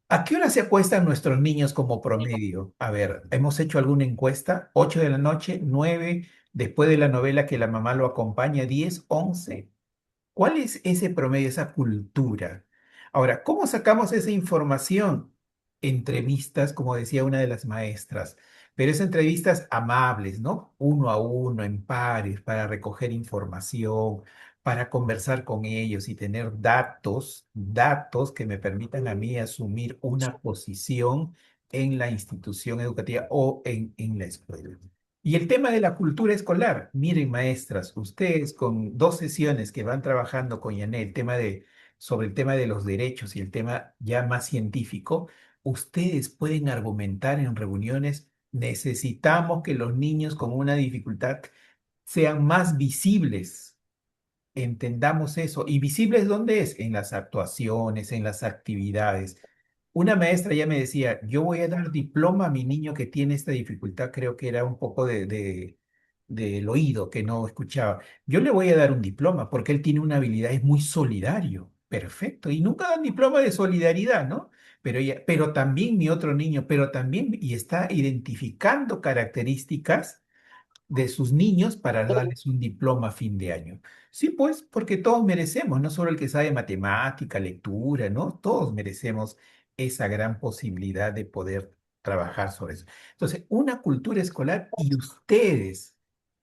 ¿A qué hora se acuestan nuestros niños como promedio? A ver, ¿hemos hecho alguna encuesta? ¿8 de la noche? ¿9? Después de la novela que la mamá lo acompaña, 10, 11. ¿Cuál es ese promedio, esa cultura? Ahora, ¿cómo sacamos esa información? Entrevistas, como decía una de las maestras, pero es entrevistas amables, ¿no? Uno a uno, en pares, para recoger información, para conversar con ellos y tener datos que me permitan a mí asumir una posición en la institución educativa o en la escuela. Y el tema de la cultura escolar, miren maestras, ustedes con 2 sesiones que van trabajando con Yané, sobre el tema de los derechos y el tema ya más científico, ustedes pueden argumentar en reuniones, necesitamos que los niños con una dificultad sean más visibles. Entendamos eso. ¿Y visibles dónde es? En las actuaciones, en las actividades. Una maestra ya me decía, yo voy a dar diploma a mi niño que tiene esta dificultad, creo que era un poco del oído, que no escuchaba. Yo le voy a dar un diploma porque él tiene una habilidad, es muy solidario. Perfecto. Y nunca dan diploma de solidaridad, ¿no? Pero también mi otro niño, pero también, y está identificando características de sus niños para darles un diploma a fin de año. Sí, pues, porque todos merecemos, no solo el que sabe matemática, lectura, ¿no? Todos merecemos esa gran posibilidad de poder trabajar sobre eso. Entonces, una cultura escolar y ustedes,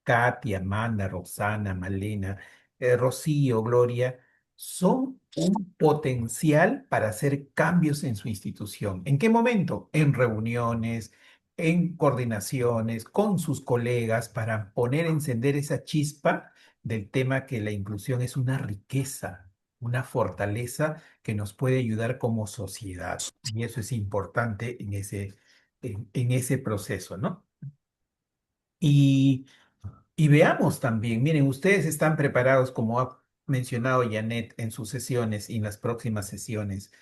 Katia, Amanda, Roxana, Malena, Rocío, Gloria, son un potencial para hacer cambios en su institución. ¿En qué momento? En reuniones, en coordinaciones, con sus colegas, para poner a encender esa chispa del tema que la inclusión es una riqueza, una fortaleza que nos puede ayudar como sociedad. Y eso es importante en ese proceso, ¿no? Y, y veamos también, miren, ustedes están preparados, como ha mencionado Janet en sus sesiones y en las próximas sesiones,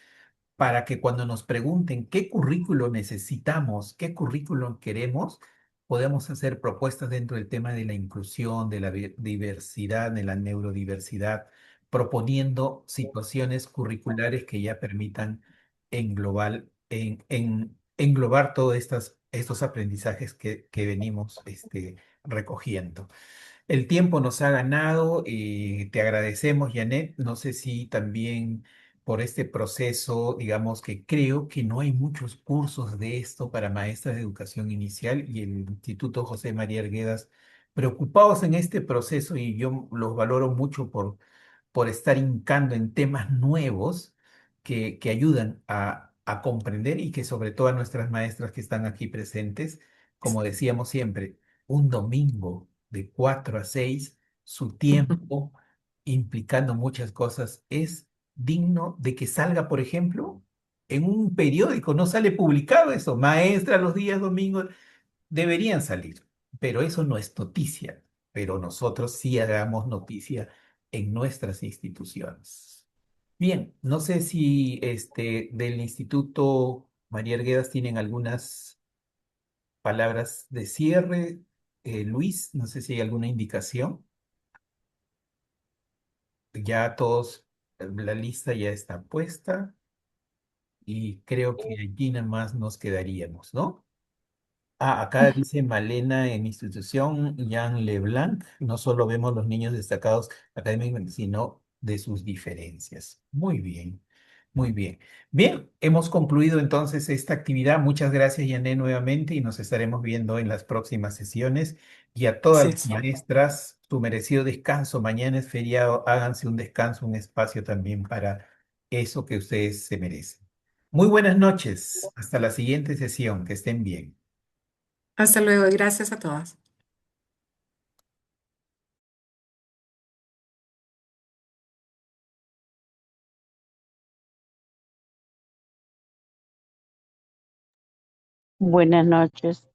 para que cuando nos pregunten qué currículo necesitamos, qué currículo queremos, podemos hacer propuestas dentro del tema de la inclusión, de la diversidad, de la neurodiversidad, proponiendo situaciones curriculares que ya permitan englobar todos estos aprendizajes que venimos recogiendo. El tiempo nos ha ganado y te agradecemos, Janet. No sé si también por este proceso, digamos que creo que no hay muchos cursos de esto para maestras de educación inicial y el Instituto José María Arguedas preocupados en este proceso y yo los valoro mucho por estar hincando en temas nuevos que ayudan a comprender y que sobre todo a nuestras maestras que están aquí presentes, como decíamos siempre, un domingo de 4 a 6 su tiempo, implicando muchas cosas, es digno de que salga, por ejemplo, en un periódico, no sale publicado eso, maestra los días domingos, deberían salir, pero eso no es noticia, pero nosotros sí hagamos noticia en nuestras instituciones. Bien, no sé si del Instituto María Arguedas tienen algunas palabras de cierre. Luis, no sé si hay alguna indicación. Ya todos, la lista ya está puesta y creo que allí nada más nos quedaríamos, ¿no? Ah, acá dice Malena en institución, Jean Leblanc, no solo vemos los niños destacados académicamente, sino de sus diferencias. Muy bien, muy bien. Bien, hemos concluido entonces esta actividad. Muchas gracias, Yané, nuevamente, y nos estaremos viendo en las próximas sesiones. Y a todas Sí, las maestras, su merecido descanso. Mañana es feriado, háganse un descanso, un espacio también para eso que ustedes se merecen. Muy buenas noches. Hasta la siguiente sesión. Que estén bien. hasta luego y gracias a todas. Buenas noches.